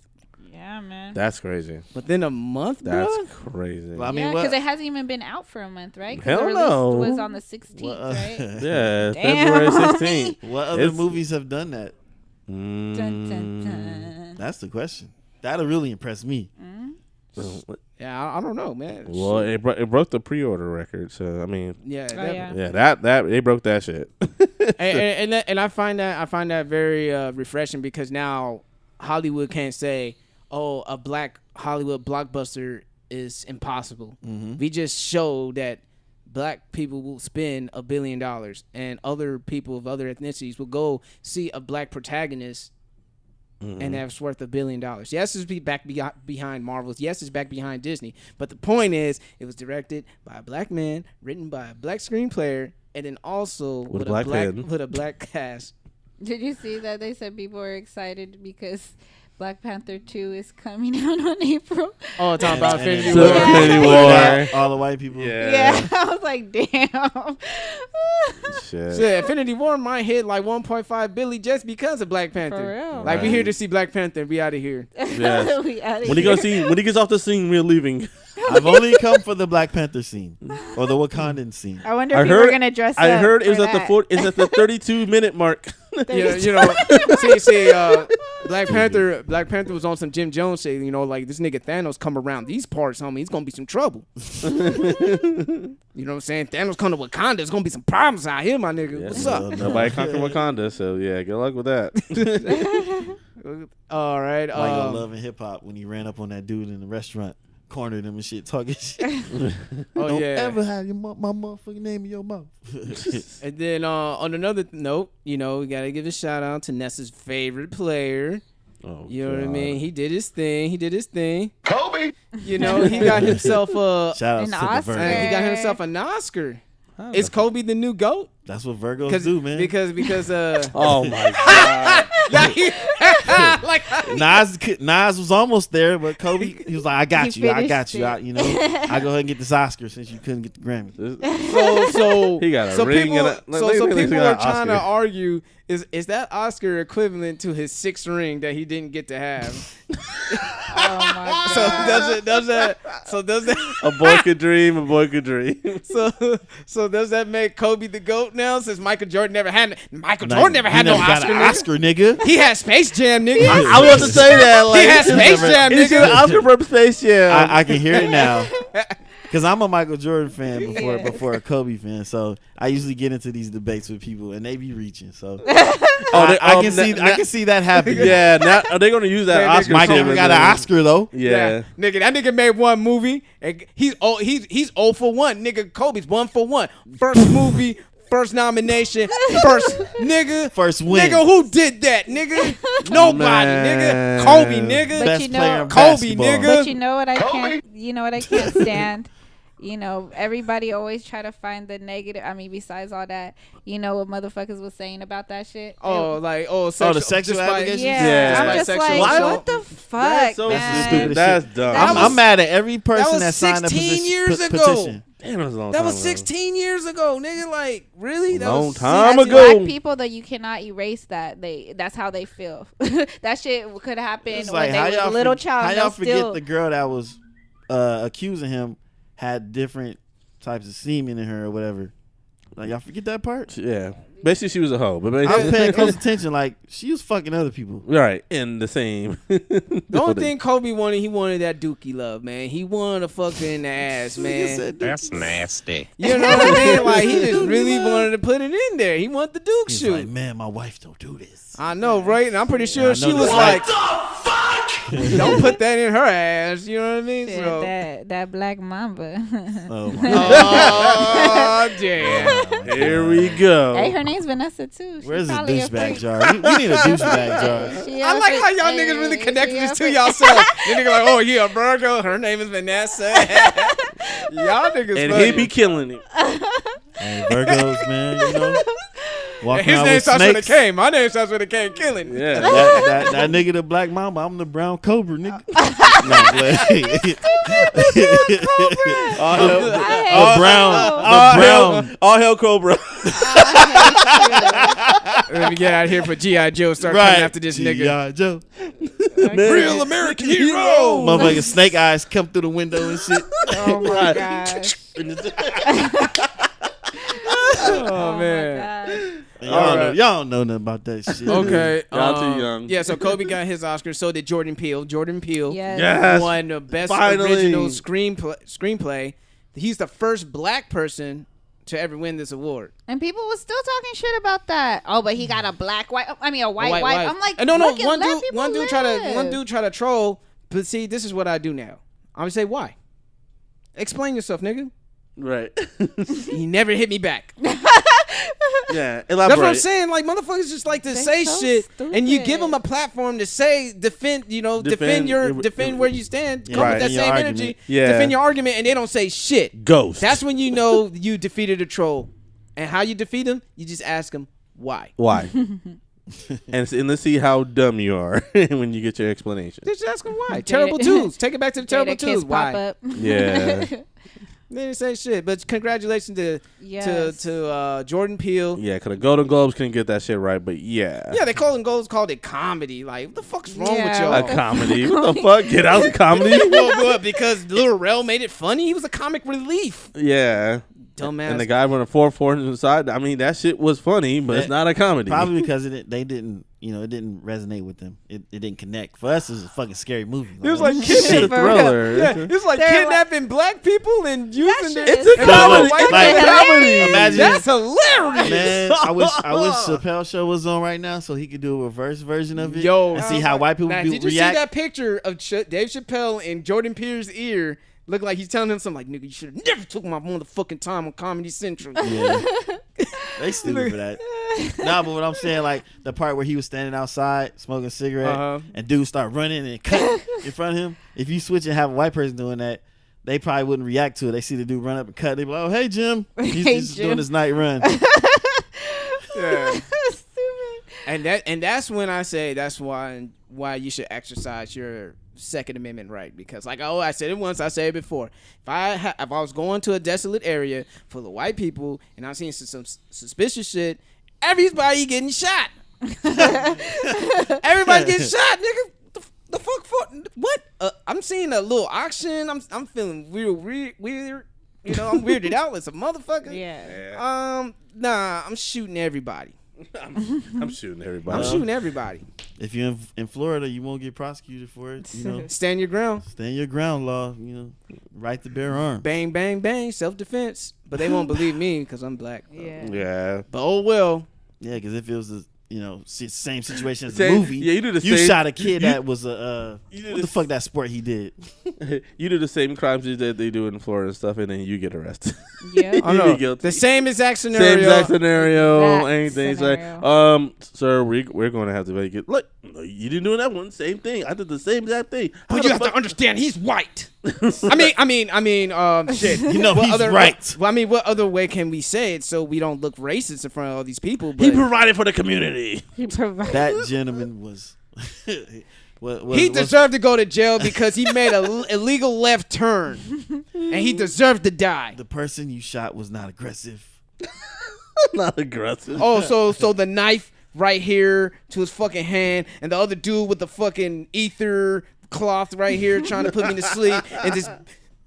Yeah, man. That's crazy. Within a month, bro? That's crazy. Well, I mean, Yeah, because it hasn't even been out for a month, right? 'Cause Hell the release no. was on the 16th, Well, right? Yeah, Damn, February homie. 16th. what other movies have done that? Dun, dun, dun. That's the question. That'll really impress me. Yeah, I don't know, man. Well, it broke the pre-order record, so I mean, Yeah, yeah, that they broke that shit. and I find that very refreshing because now Hollywood can't say, "Oh, a black Hollywood blockbuster is impossible." We just show that black people will spend $1 billion, and other people of other ethnicities will go see a black protagonist, and that's worth $1 billion. Yes, it's back behind Marvel's. Yes, it's back behind Disney. But the point is, it was directed by a black man, written by a black screenplayer, and then also with a black cast. Did you see that they said people are excited because Black Panther 2 is coming out on April? Oh, talking about Infinity So War. Infinity War. All the white people. Yeah. I was like, damn. Shit. So Infinity War might hit like 1.5 billion just because of Black Panther. For real. Like we here to see Black Panther. We out of here. Yes. We outta When he gets off the scene, we're leaving. I've only come for the Black Panther scene or the Wakandan scene. I wonder if people are gonna dress up. I heard it was for at the that. it's at the 32-minute mark. you know, Black Panther was on some Jim Jones shit. You know, like this nigga Thanos come around these parts, homie, he's gonna be some trouble. You know what I'm saying? Thanos come to Wakanda, there's gonna be some problems out here, my nigga. Yeah, What's up? Nobody conquered Wakanda, so yeah, good luck with that. All right. Like Love and Hip Hop when he ran up on that dude in the restaurant, cornered him and shit, talking shit. Don't ever have my motherfucking name in your mouth. And then on another note, you know, we gotta give a shout out to Nessa's favorite player. Oh, You know what I God. mean? He did his thing. Kobe. You know, he got himself Shout out An to Oscar. the Virgo. he got himself an Oscar. How Is the- Kobe the new GOAT? That's what Virgos do, man. Because Oh my God. like Nas was almost there, but Kobe, he was like, I got He you. I finished got you. it. I go ahead and get this Oscar since you couldn't get the Grammy. so He got a so ring people, and a- so look at people he are got an trying to Oscar. argue is that Oscar equivalent to his 6th ring that he didn't get to have? Oh my god. So does that A boy could dream. A boy could dream. so does that make Kobe the GOAT now since Michael Jordan never had no He Oscar, got an nigga? Oscar, nigga. He had Space Jam, nigga. I was about to say that. Like, He had Space Jam, He's got an nigga. Oscar for Space Jam. I can hear it now. Because I'm a Michael Jordan fan before a Kobe fan. So I usually get into these debates with people and they be reaching. So I can see that happening. Yeah, now are they going to use that Yeah, Oscar? Mike for never him got an then? Oscar though. Yeah. Nigga, that nigga made one movie and he's 0 for 1. Nigga, Kobe's 1 for 1. First movie, first nomination, first nigga. First win. Nigga, who did that? Nigga, nobody. Man. Nigga, Kobe. Nigga, But Best you know- player in Kobe, basketball. nigga. But you know what I can't stand You know, everybody always try to find the negative. I mean, besides all that, you know what motherfuckers was saying about that shit? The sexual allegations? Yeah. I'm just sexual like, assault. what the fuck, That's so man? stupid. That's dumb. I'm mad at every person was that signed a 16 years ago. petition. Damn, that was a long That time was ago. 16 years ago, nigga. Like, really? That Long was time As ago. black people, though, you cannot erase that. That's how they feel. That shit could happen It's when like, they was a little child. How They'll y'all forget still- the girl that was accusing him had different types of semen in her or whatever? Like, y'all forget that part? Yeah. Basically, she was a hoe. But I was basically, paying close attention. Like, she was fucking other people. right, in the same. The only thing Kobe wanted, he wanted that dookie love, man. He wanted a fucking ass, man. That's nasty. You know what I mean? Like, he just really wanted to put it in there. He wanted the Duke He's shoot. like, man, my wife don't do this. I know, right? And I'm pretty sure Yeah, I she know was this. like, Don't put that in her ass. You know what I mean? Shit, So, that black mamba. Oh, my oh, damn. Here we go. Hey, her name's Vanessa too. She Where's the probably a douchebag freak. jar? We need a douchebag jar. She I a like freak. how y'all niggas really connected this to yourself. You niggas like, oh, yeah, Virgo. Her name is Vanessa. Y'all niggas And funny. he be killing it. Hey, Virgos, man, you know. And Walking his around name with starts with a snakes. K. My name starts with a K. Killing. Yeah. That nigga the black mamba, I'm the brown cobra, nigga. All hell Cobra. Let me get out of here for G.I. Joe. Start Right. coming after this nigga. G.I. Joe. Real American hero. Motherfucking snake eyes come through the window and shit. Oh my god. Oh, man. Y'all don't know nothing about that shit. Okay. Y'all too young. Yeah, so Kobe got his Oscar. So did Jordan Peele. Jordan Peele Yes. Yes. won the best Finally. original screenplay. He's the first black person to ever win this award. And people was still talking shit about that. Oh, but he got a black wife. I mean, a white wife. wife. I'm like, And no. look at- One let dude people try to live. troll. But see, this is what I do now. I'm gonna say why. Explain yourself, nigga. Right. He never hit me back. Yeah. That's what I'm Elaborate. saying. Like, motherfuckers just like to They're say so shit, and you stupid. give them a platform to say, defend where you stand, come Right. with that Defend your same argument. energy, Yeah. defend your argument, and they don't say shit. Ghost. That's when you know you defeated a troll. And how you defeat them? You just ask them why. Why? and let's see how dumb you are when you get your explanation. Just ask them why. Terrible twos. Take it back to the terrible Jada Kiss twos. pop Why? up. Yeah. They didn't say shit. But congratulations Yes. to Jordan Peele. Yeah, because the Golden Globes couldn't get that shit right, but yeah. Yeah, they called it comedy. Like, what the fuck's wrong with Yeah. y'all? A comedy. What the fuck? Get out of comedy? Well, because Lil Rel made it funny. He was a comic relief. Yeah. Dumbass. And the guy running 4 inside. I mean, that shit was funny, but it's not a comedy. Probably because it didn't resonate with them. It didn't connect. For us, it was a fucking scary movie. It was like It's kidnapping. a thriller. Yeah, it's like They're kidnapping black people and using them. It's a and comedy. white It's like- a comedy. Imagine- That's hilarious. Man, I wish Chappelle show was on right now so he could do a reverse version of it. Yo, and see how white people now, react. did you see that picture of Dave Chappelle in Jordan Peele's ear? Look like he's telling him something like, "Nigga, you should have never took my motherfucking time on Comedy Central." Yeah. They stupid for that. Nah, but what I'm saying, like the part where he was standing outside smoking a cigarette and dudes start running and cut in front of him. If you switch and have a white person doing that, they probably wouldn't react to it. They see the dude run up and cut. They be like, "Oh, hey Jim, he's Hey, just Jim. doing his night run." Yeah. And that's when I say that's why you should exercise your Second Amendment right, because like I said it once, I said it before. If I was going to a desolate area full of white people and I'm seeing some suspicious shit, everybody getting shot. Everybody getting shot, nigga. The fuck for what? I'm seeing a little auction. I'm feeling weird. You know, I'm weirded out as a motherfucker. Yeah. Nah, I'm shooting everybody. I'm shooting everybody. I'm shooting everybody. If you're in Florida, you won't get prosecuted for it. You know, Stand your ground. stand your ground law. You know, right to bear arms. Bang, bang, bang. Self-defense. But they won't believe me because I'm black. Yeah. Yeah. But oh well. Yeah, because if it was the same situation as Same- the movie, yeah, you do the you same- shot a kid you- that was a what the fuck that sport he did. You do the same crimes that they do in Florida and stuff, and then you get arrested. Yeah. Oh You no. be guilty. The same exact scenario. Same exact scenario. Exact Anything. scenario. Say, sir, we're going to have to make it. Look, no, you didn't do that one. Same thing. I did the same exact thing. How But the you have fuck- to understand, he's white. Shit. You know, he's right. Well, I mean, what other way can we say it so we don't look racist in front of all these people? But He provided for the community. That gentleman was. He deserved to go to jail because he made an illegal left turn, and he deserved to die. The person you shot was not aggressive. Not aggressive. Oh, so the knife right here to his fucking hand, and the other dude with the fucking ether cloth right here trying to put me to sleep, and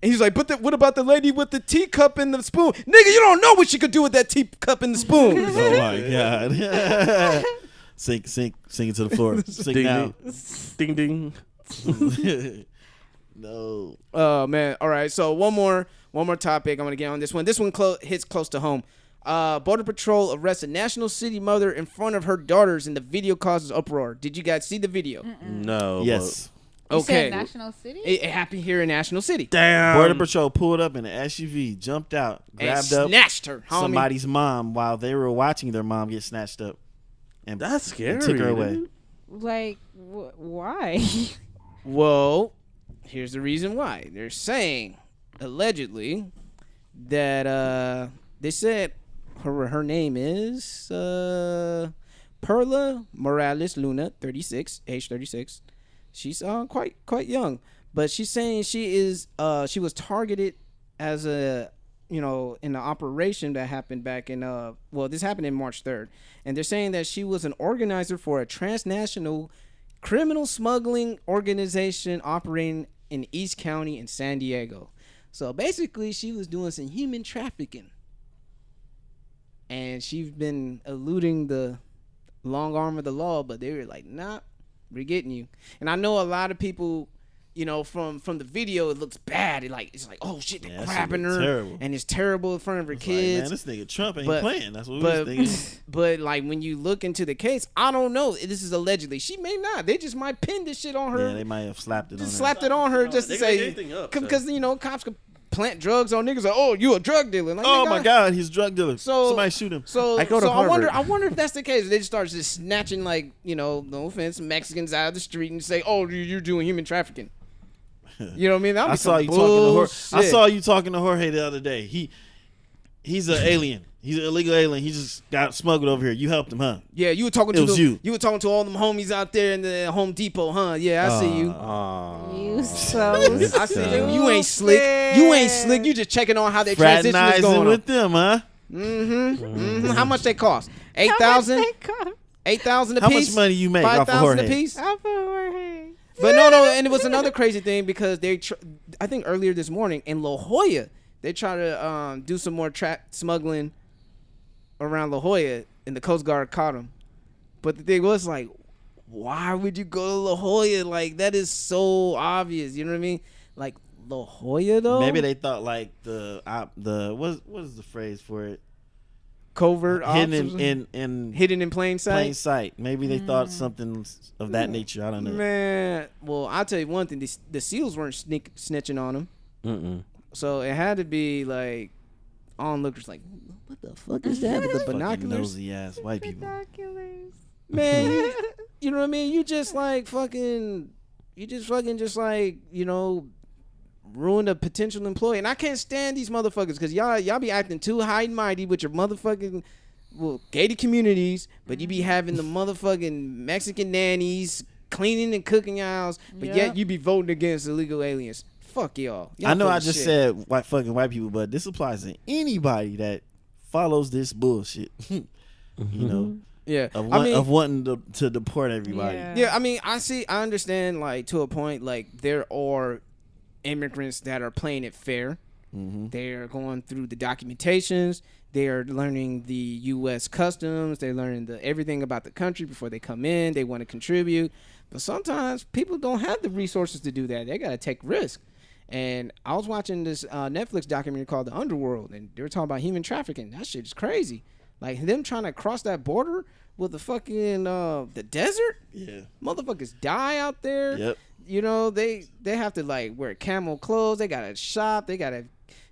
he's like, but what about the lady with the teacup and the spoon? Nigga, you don't know what she could do with that teacup and the spoon. Oh my god. Sink it to the floor. Sink Ding, now. Ding ding. No. Oh man. All right. So one more topic. I'm gonna get on this one. This one hits close to home. Border Patrol arrests a National City mother in front of her daughters, and the video causes uproar. Did you guys see the video? No. Yes. You Okay. said National City? It happened here in National City. Damn. Border Patrol pulled up in an SUV, jumped out, grabbed and up snatched her. Homie. somebody's mom while they were watching their mom get snatched up. And That's scary. took her away. dude. Like, why? Well, here's the reason why. They're saying, allegedly, that they said her name is Perla Morales Luna, 36, age 36. She's quite young, but she's saying she was targeted as in an operation that happened back in this happened in March 3rd, and they're saying that she was an organizer for a transnational criminal smuggling organization operating in East County in San Diego. So basically, she was doing some human trafficking, and she's been eluding the long arm of the law. But they were like, "Nah, we're getting you." And I know a lot of people, from the video, it looks bad. It's like, oh shit, they're grabbing her, terrible. and it's terrible in front of her It's kids. like, man, this nigga Trump ain't But- playing. That's what we was thinking. But like when you look into the case, I don't know. This is allegedly. She may not. They just might pin this shit on her. Yeah, they might have slapped it on Just her. slapped it on her just to They can make say, anything up, because cops could plant drugs on niggas. Like, oh, you a drug dealer? Like, Oh nigga, my God, he's a drug dealer. So- Somebody shoot him. So I go to Harvard. I wonder if that's the case. They just start just snatching no offense, Mexicans out of the street and say, oh, you're doing human trafficking. You know what I mean? I saw you talking to Jorge the other day. He's an alien. He's an illegal alien. He just got smuggled over here. You helped him, huh? Yeah, you were talking You were talking to all them homies out there in the Home Depot, huh? Yeah, I see you. You so I see you. You ain't slick. You ain't slick. You just checking on how their transition is Fraternizing going with them, huh? How much they cost? 8,000? 8,000 a How piece? much money you make off of 5,000 a Jorge? piece? But no, and it was another crazy thing because I think earlier this morning in La Jolla, they tried to do some more smuggling around La Jolla, and the Coast Guard caught them. But the thing was like, why would you go to La Jolla? Like, that is so obvious. You know what I mean? Like, La Jolla, though? Maybe they thought like the what is the phrase for it? Covert Hidden hidden in plain sight. plain sight. Maybe they thought something of that nature. I don't know. Man, well, I'll tell you one thing: the SEALs weren't snitching on them, so it had to be like onlookers, like, what the fuck is that with the Fucking binoculars? nosy ass white people. Man, you know what I mean? You just fucking ruined a potential employee. And I can't stand these motherfuckers because y'all be acting too high and mighty with your motherfucking gated communities, but you be having the motherfucking Mexican nannies cleaning and cooking your house, but yet you be voting against illegal aliens. Fuck y'all. I know I just said white people, but this applies to anybody that follows this bullshit. You know, yeah, of wanting to deport everybody. Yeah, I mean, I understand, like, to a point, like, there are immigrants that are playing it fair. They're going through the documentations. They're learning the U.S. customs. They're learning everything about the country before they come in. They want to contribute. But sometimes people don't have the resources to do that. They got to take risks. And I was watching this Netflix documentary called The Underworld, and they were talking about human trafficking. That shit is crazy. Like, them trying to cross that border with the fucking the desert. Yeah, motherfuckers die out there. Yep. You know, they have to like wear camel clothes. They gotta shop. They gotta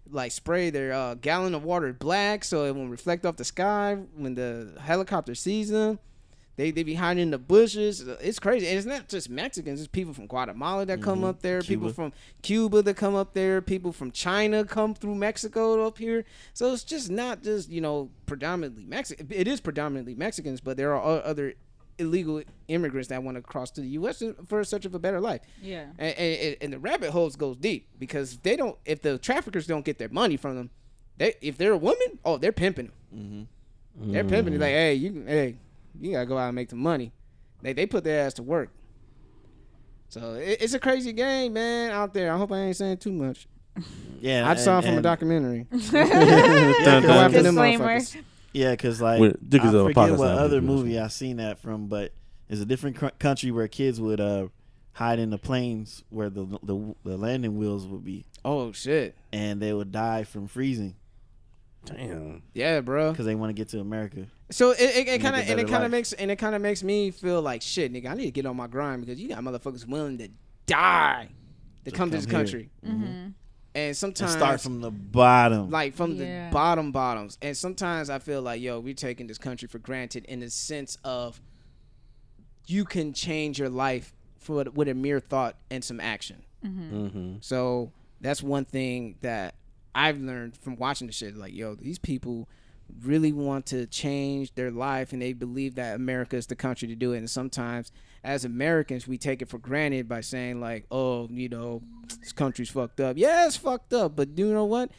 like spray their gallon of water black so it won't reflect off the sky when the helicopter sees them. They be hiding in the bushes. It's crazy. And it's not just Mexicans. It's people from Guatemala that come up there. Cuba. People from Cuba that come up there. People from China come through Mexico up here. So it's just not just, predominantly Mexican. It is predominantly Mexicans, but there are other illegal immigrants that want to cross to the U.S. for such of a better life. Yeah. And the rabbit holes goes deep because if the traffickers don't get their money from them, if they're a woman, they're pimping them. They're pimping it like, hey, you gotta go out and make the money. They put their ass to work. So it's a crazy game, man, out there. I hope I ain't saying too much. Yeah, I saw it from a documentary. Go Disclaimer. after them motherfuckers. Yeah, because like With- I because of a forget podcast what now, other people movie I seen that from, but it's a different country where kids would hide in the planes where the landing wheels would be, Oh shit. and they would die from freezing Damn. Yeah, bro. because they want to get to America. So it Make a kind better of life. makes me feel like shit, nigga. I need to get on my grind because you got motherfuckers willing to die to come to this come here. country. Mm-hmm. And And sometimes start from the bottom. like from Yeah. the bottoms. And sometimes I feel like, we're taking this country for granted in the sense of you can change your life with a mere thought and some action. So that's one thing that I've learned from watching the shit. Like, these people really want to change their life and they believe that America is the country to do it. And sometimes as Americans, we take it for granted by saying like, this country's fucked up. Yeah, it's fucked up. But you know what?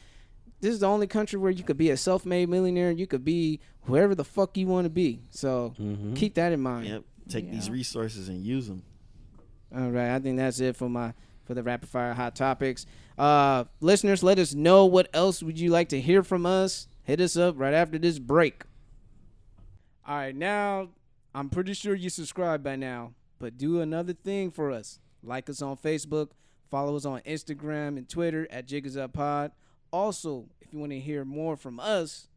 This is the only country where you could be a self-made millionaire. You could be whoever the fuck you want to be. So keep that in mind. Yep. Take these resources and use them. All right, I think that's it for the rapid fire hot topics. Listeners, let us know what else would you like to hear from us. Hit us up right after this break. All right, now I'm pretty sure you subscribed by now, but do another thing for us. Like us on Facebook, follow us on Instagram and Twitter at JiggsUpPod. Also, if you want to hear more from us,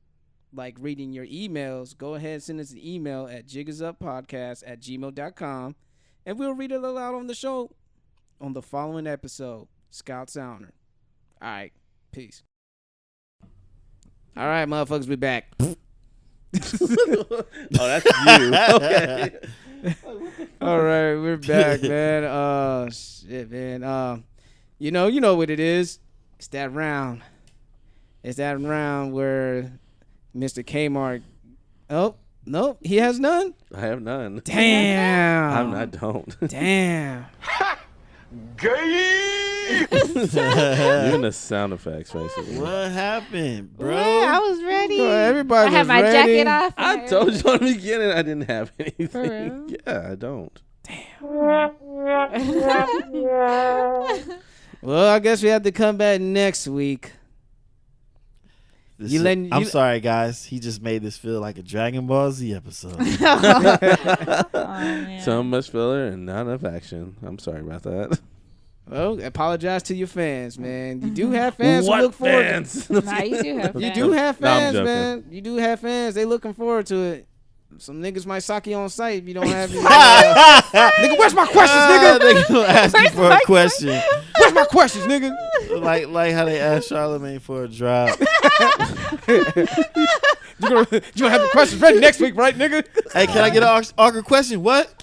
like reading your emails, go ahead and send us an email at jiggersuppodcast@gmail.com. And we'll read it aloud on the show on the following episode. Scout Sounder. All right. Peace. All right, motherfuckers, we back. Oh, that's you. Okay. All right, we're back, man. Shit, man. You know what it is. It's that round. It's that round where Mr. Kmart. Oh, no, he has none. I have none. Damn. I don't. Damn. Even the sound effects, basically. What happened, bro? Yeah, I was ready. Bro, everybody I had was my ready. jacket off. I told you on the beginning I didn't have anything. For real? Yeah, I don't. Well, I guess we have to come back next week. I'm sorry, guys. He just made this feel like a Dragon Ball Z episode. Oh, man. So much filler and not enough action. I'm sorry about that. Well, apologize to your fans, man. You do have fans who look forward fans? Nah, you do have You fans. do have No, I'm fans, joking. man. You do have fans. They looking forward to it. Some niggas might sock you on sight if you don't have any. Nigga, where's my questions, nigga? They gonna ask you for a question, Where's my questions, nigga? like how they asked Charlamagne for a drop. You gonna have the questions ready next week, right, nigga? Hey, can I get an awkward question? What?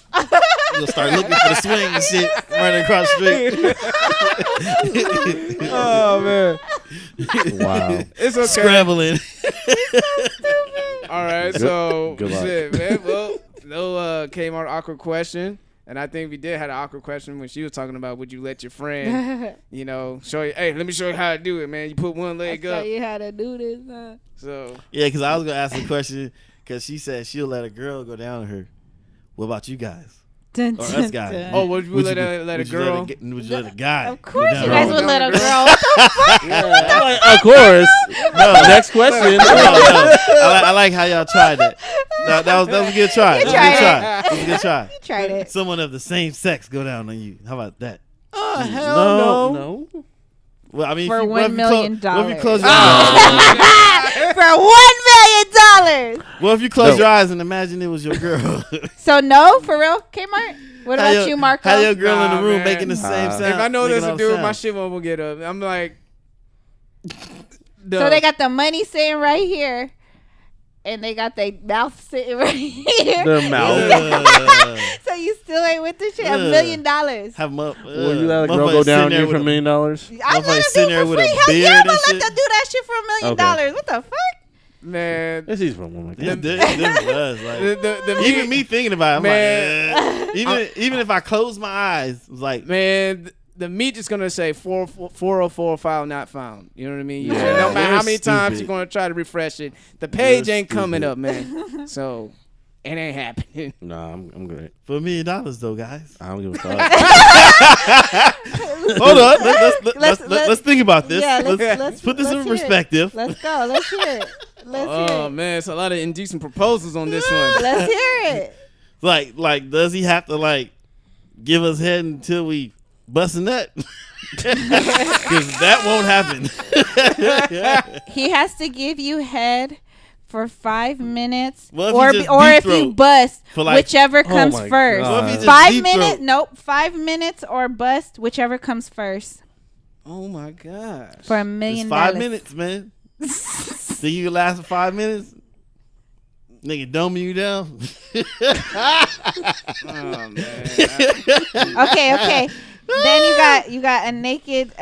You'll start looking for the swing and shit running across the street. Oh man, Wow. it's okay. Scrambling. All right, so good luck. shit, man. Well, no Kmart awkward question, and I think we did have an awkward question when she was talking about would you let your friend, show you? Hey, let me show you how to do it, man. You put one leg Show up. you how to do this. Huh? So Yeah, because I was gonna ask the question because she said she'll let a girl go down on her. What about you guys? Dun, Or dun, us guys? dun. oh, would you let a would you girl? Would you let a guy? Of course, go you down guys on would her? let a girl. What the fuck? Of course. No. Next question. No. I like how y'all tried that. That was a good try. You That tried was a good try. You tried it. Someone of the same sex go down on you. How about that? Oh hell no. No. Well, I mean, For if you, $1 what if you million. What if you close your eyes? For $1 million. Well, if you close No. your eyes and imagine it was your girl. So no, for real, Kmart. What How about your- you, Marco? How your girl in Nah, the room man. making the same sound? If I know making there's a all dude, the my sounds. shit won't get up. I'm like, So they got the money sitting right here. and they got their mouth sitting right here. Their mouth. So you still ain't with the shit. $1 million. Have them up. Will you let a girl go down you for $1 million? I let Motherfucker them sitting do there it for with a free. Hell beard yeah, I'm and gonna let shit. them do that shit for $1 million. What the fuck? Man, This is from woman. This was like the even me thinking about it, I'm Man. like, even if I close my eyes, it's like man, the meat is gonna say 404 file not found. You know what I mean? Yeah. No matter how You're many times stupid. you're gonna try to refresh it, the page You're ain't coming stupid. up, man. So it ain't happening. Nah, I'm great. for $1 million though, guys. I don't give a fuck. Hold on, let's think about this. Yeah, let's put this in hear it. perspective. Let's go. Let's hear it. Let's Oh hear it. man, it's a lot of indecent proposals on this one. Let's hear it. Like, does he have to like give us head until we bust a nut? Because that won't happen. He has to give you head for 5 minutes, What if or he just or deep if you throat bust, for like- whichever comes my first. God. What if he just 5 deep minutes? throat? Nope. 5 minutes or bust, whichever comes first Oh my gosh. for $1 It's million. 5 minutes, man. Think you can last for 5 minutes? Nigga, dome you down. Oh man. Okay. Then you got a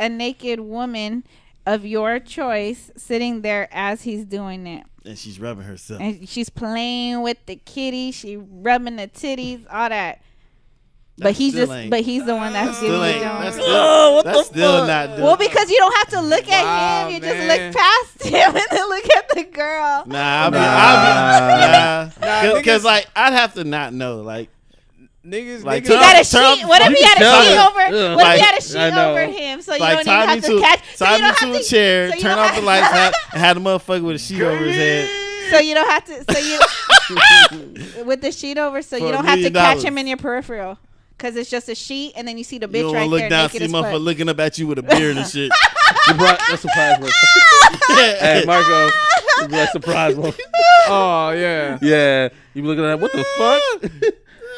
naked woman of your choice sitting there as he's doing it. And she's rubbing herself. And she's playing with the kitty. She rubbing the titties, all that. But he's still just, ain't- but he's the one that's Still giving ain't. you That's doing. still, that's still not doing. Well, because you don't have to look Wow, at him. You man. just look past him and then look at the girl. Nah, Nah, because niggas- like I'd have to not know. Like, Niggas, Like, niggas. He got a Turn sheet. off- What if he had a tell sheet it. over? Yeah. What if he Like, had a sheet I know. over him so you like don't even have to catch? So tie you me don't to have a to chair, so you turn don't off the lights, had the motherfucker with a sheet over his head. So you don't have to. So you with the sheet over, so For you don't $1 have to million. catch him in your peripheral, because it's just a sheet, and then you see the You bitch don't right want to look there down, naked see as motherfucker fuck. looking up at you with a beard and shit. That's surprise one. Hey, Marco. That's surprise one. Oh yeah. Yeah. You be looking at what the fuck?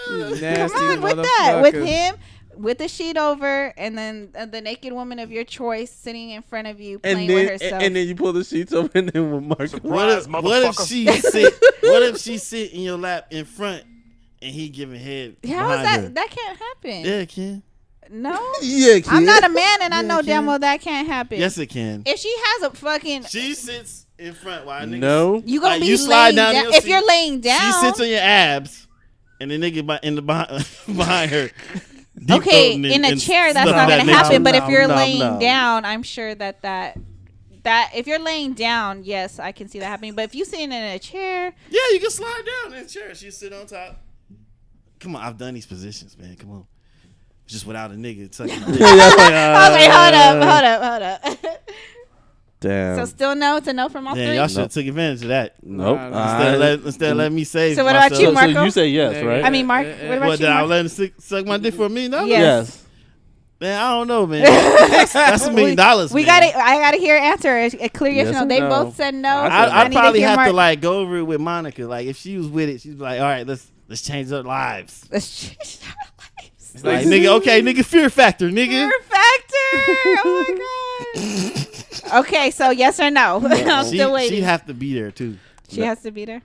Nasty Come on with that, with motherfucker. him, with the sheet over, and then the naked woman of your choice sitting in front of you playing with herself. and then you pull the sheets up and then with Marco. What if she sit in your lap in front and he giving head How is behind that? her? That can't happen. Yeah, it can. No, Yeah, kid. I'm not a man, and I Yeah, know it damn can. well that can't happen. Yes, it can. If she has a fucking, She sits in front while niggas. No. you gonna Like, be you slide laying down down. in your If you're seat. laying down, She sits on your abs, and the nigga in the behind her. deep okay, throating in a and chair, that's stuff not of gonna that nature. happen. But if No, you're no, laying no. down, I'm sure that if you're laying down, yes, I can see that happening. But if you sitting in a chair, Yeah, you can slide down in the chair. She sit on top. Come on, I've done these positions, man. Come on. Just without a nigga tucking my dick. I was like, hold up. Damn. So still no, it's a no from all Damn, three. y'all should have took advantage of that. Nope. Instead of letting me save So what about you, myself. Marco? So you say yes, right? I mean, Mark, what about What, you, did I Mark? let him suck my dick for $1 million? Yes. Yes. Man, I don't know, man. That's $1 million. We man. I gotta hear an answer. A clear yes, Yes or no. or They no. both said no. I'd need probably hear have Mark. to like go over it with Monica. Like if she was with it, she'd be like, all right, let's change our lives. Let's change our lives. Like nigga, okay, nigga, fear factor, nigga. Fear factor. Oh my god. Okay, so yes or no? I'm still waiting. She'd have to be there too. She has to be there,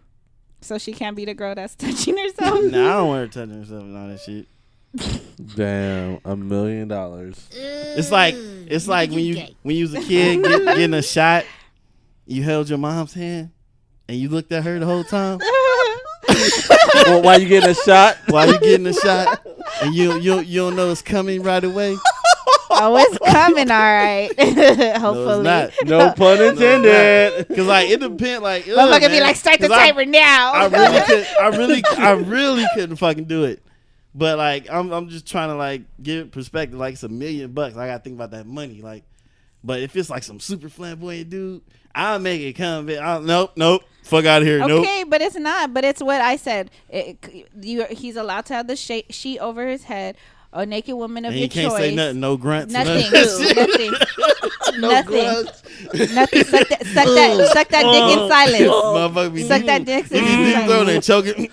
so she can't be the girl that's touching herself. Nah, I don't want her touching herself and all that shit. Damn, $1 million. It's like when you was a kid getting a shot, you held your mom's hand and you looked at her the whole time Well, why you getting a shot? while you getting a shot, and you don't know it's coming right away. Oh, it's coming, all right. Hopefully. No, it's not. No pun intended. Cause like it depends. Like Motherfucker be like, start the 'Cause timer now. I really couldn't fucking do it. But like I'm just trying to like give it perspective. Like it's $1 million. I gotta think about that money. Like, but if it's like some super flamboyant dude, I'll make it come. Nope. Fuck out of here. Nope. Okay, but it's not. But it's what I said. He's allowed to have the sheet over his head. A naked woman of And your you can't choice. say nothing. No grunts. Nothing. Nothing. Nothing. Suck that dick in silence. Motherfucker be Suck that dick in deep silence. throat and choking.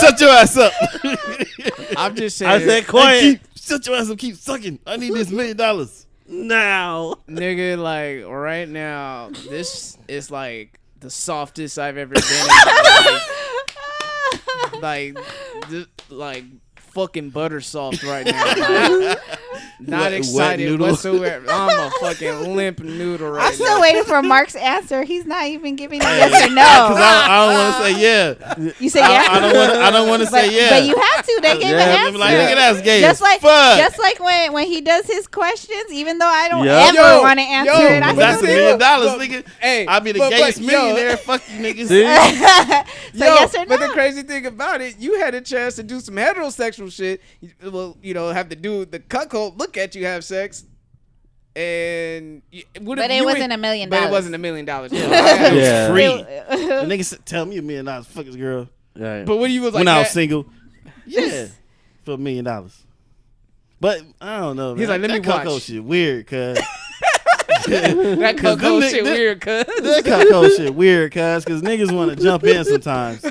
Shut your ass up. I'm just saying. I said quiet. Shut your ass up. Keep sucking. I need this $1 million. Now. Nigga, like right now, this is like the softest I've ever been in my life. Like fucking butter soft right now. Not excited whatsoever. I'm a fucking limp noodle right now. I'm still waiting for Mark's answer. He's not even giving a yes or no. Because I don't want to say yeah. You say yeah? I don't want to say yeah. But you have to. They gave an answer. Like, nigga, that's gay. Just like when he does his questions, even though I don't ever want to answer it. That's $1 million, nigga. Hey, I'll be the gayest millionaire. Fuck you, niggas. Yes or no? But the crazy thing about it, you had a chance to do some heterosexual shit. Well, have the dude, the cuckold, look at you have sex. And but it wasn't $1 million. But it wasn't $1 million. Yeah. It was free. The nigga said, tell me $1 million. Fuck this girl. Yeah. But when you was like when I was single, yeah, for $1 million. But I don't know. Man. He's like, let me watch. That shit weird, cuz. That cuckold shit weird, cuz. That cuckold shit weird, cuz. Because niggas want to jump in sometimes.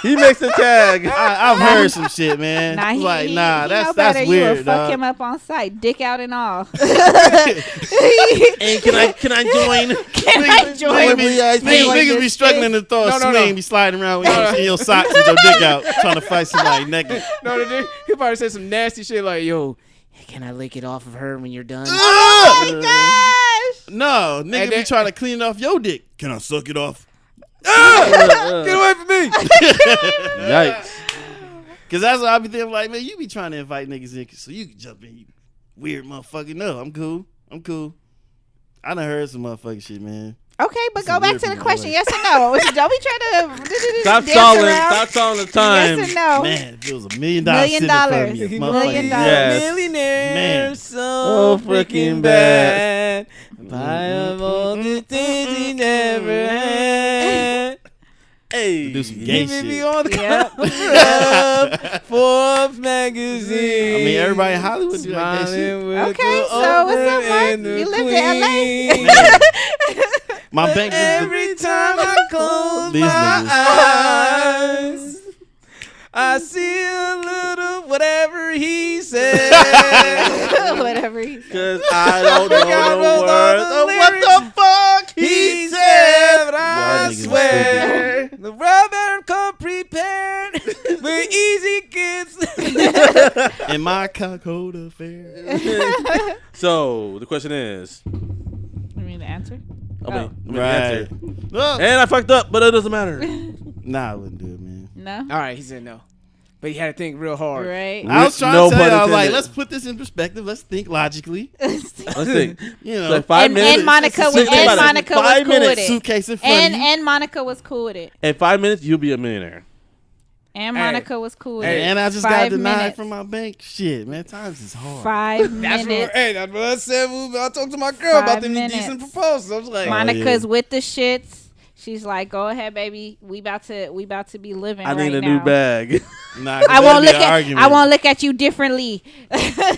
He makes a tag. I've heard some shit, man. That's weird. You fuck him up on sight, dick out and all. Hey, can I join? Niggas be struggling to throw a swing, be sliding around with your socks with your dick out, trying to fight somebody naked. No, he probably said some nasty shit like, yo, can I lick it off of her when you're done? Oh my gosh! No, nigga be trying to clean it off your dick. Can I suck it off? Get away from me! Yikes. Cause that's what I be thinking. Like, man, you be trying to invite niggas in so you can jump in. You weird motherfucker. No, I'm cool. I done heard some motherfucking shit, man. Okay, but go back to the question. Yes or no? Don't be trying to stop stalling the time. Yes or no? Man, if it was $1 million sitting in front of me, $1 million. Yes. Millionaire, Man. so freaking bad. Buy of all the things he never had. Hey, do some gay shit. Me on the cover of Forbes magazine. I mean, everybody in Hollywood do that gay shit. Okay, so what's up, Mark? You live in LA. My bank every time I close these my niggas. eyes, I see a little whatever he said. Whatever he said. Because I don't know the words of what the fuck he said. But I swear the rubber come prepared with easy kids. In my cuckold affair. So the question is, You mean the answer? right. Right. Well, And I fucked up, but it doesn't matter. nah, I wouldn't do it, man. No. All right, he said no. But he had to think real hard. Right. I was trying No to tell you, I was pun like, intended. let's put this in perspective. Let's think logically. Let's think. You know, Like 5 minutes. And Monica was Think about it. Monica was 5 cool with minutes. it. suitcase in front of you. And Monica was cool with it. In 5 minutes, you'll be a millionaire. And Monica was cool with it. And I just 5 got denied minutes. from my bank. Shit, man, times is hard. 5 That's minutes. that's what I said. I talked to my girl about 5 them minutes. decent proposals. I was like, Monica's with the shits. She's like, go ahead, baby. We about to be living. I need right a now. new bag. Nah, I won't look at you differently.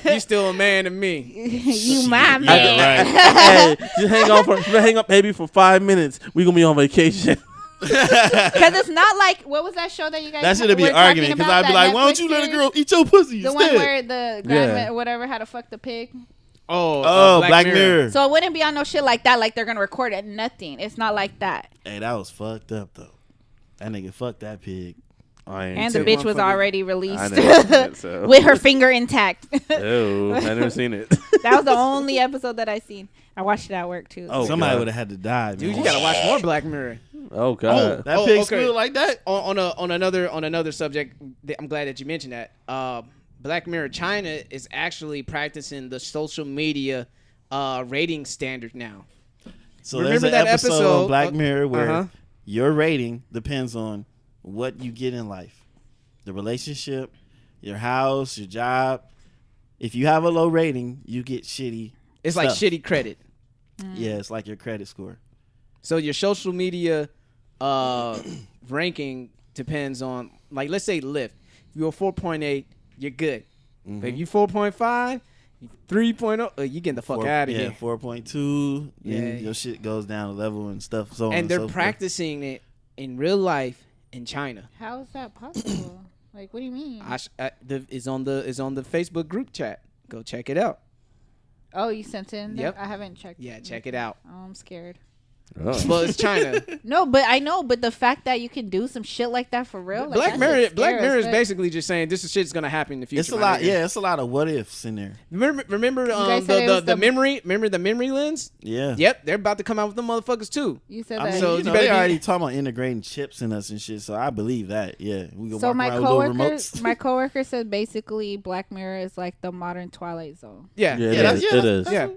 you still a man to me. You my man. Yeah, right. Hey, just hang up, baby, for 5 minutes. We gonna be on vacation. Because it's not like, what was that show that you guys That should be were an argument. talking Because about, I'd be that like, why don't Netflix you let a series? girl eat your pussy The instead? one where the grandma, whatever, had to fuck the pig. Oh, Black Mirror. So it wouldn't be on no shit like that. Like they're gonna record it. Nothing. It's not like that. Hey, that was fucked up though. That nigga fucked that pig. And the bitch was already released So. with her finger intact. Oh, I never seen it. That was the only episode that I seen. I watched it at work too. Oh, Somebody God. would have had to die, man. Dude, you gotta watch more Black Mirror. Oh God. That pig squealed like that. On another subject, I'm glad that you mentioned that. Black Mirror China is actually practicing the social media rating standard now. So Remember there's an that episode episode on Black Mirror where Uh-huh. your rating depends on what you get in life. The relationship, your house, your job. If you have a low rating, you get shitty. It's like stuff. shitty credit. Yeah, it's like your credit score. So your social media ranking depends on, like, let's say Lyft. If you're 4.8, you're good. Mm-hmm. But if you 4.5, 3.0, you getting the fuck out of here. 4.2. Yeah. Then your shit goes down a level and stuff. So on And they're so forth. practicing it in real life in China. How is that possible? Like, what do you mean? It's on the Facebook group chat. Go check it out. Oh, you sent it in there? Yep. I haven't checked. Yeah, check it out. Oh, I'm scared. Oh. Well, it's China. No, but I know. But the fact that you can do some shit like that for real, like, Black that Mirror. shit Black scare Mirror us is good. basically just saying this is shit's gonna happen in the future. It's a lot. Yeah, it's a lot of what ifs in there. Remember guys said it was the memory. Remember the memory lens? Yeah. Yep, they're about to come out with them motherfuckers too. You said I that. mean, So you you know, better they be- already talking about integrating chips in us and shit, so I believe that. Yeah, we can So walk my around with little coworker, remotes. my coworker said basically Black Mirror is like the modern Twilight Zone. Yeah, Yeah, yeah, it is. yeah.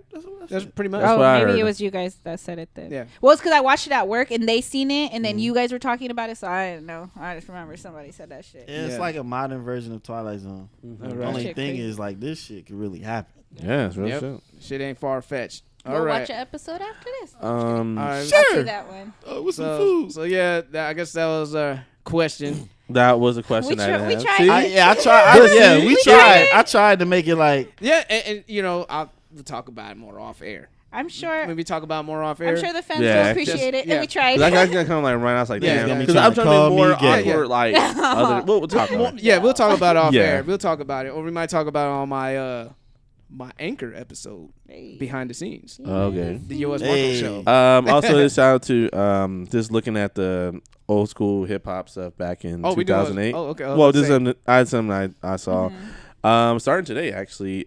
That's pretty much. That's Oh, what I maybe heard. it was you guys that said it then. Yeah. Well, it's because I watched it at work and they seen it, and then you guys were talking about it, so I didn't know. I just remember somebody said that shit. Yeah, it's Yeah. like a modern version of Twilight Zone. All The right. only Shit thing crazy. is like this shit could really happen. Yeah, it's real Yep. shit. Shit ain't far fetched. All We'll right. watch an episode after this. All right. I'll see that one. Oh, with some So, food. so yeah, I guess that was a question. That was a question We I try- didn't we have. tried- See? I tried. Yeah, we We tried. tried. I tried to make it like Yeah, and you know, we'll talk about it more off air. I'm sure. When we talk about it more off air. I'm sure the fans Yeah. will appreciate it, Yeah. and we tried. 'Cause I got kind of like right now. It's like, Yeah, damn. yeah. Because I'm trying to Call be me more gay. awkward, like other. We'll talk about it. Yeah, we'll talk about it off Yeah. air. We'll talk about it, or we might talk about it on my my Anchor episode behind the scenes, Okay. the U.S. Hey. Market Show. Also, shout out to just looking at the old school hip hop stuff back in Oh, we doing- 2008. oh, okay. I was Well, about to this say. is something I saw. Starting today, actually.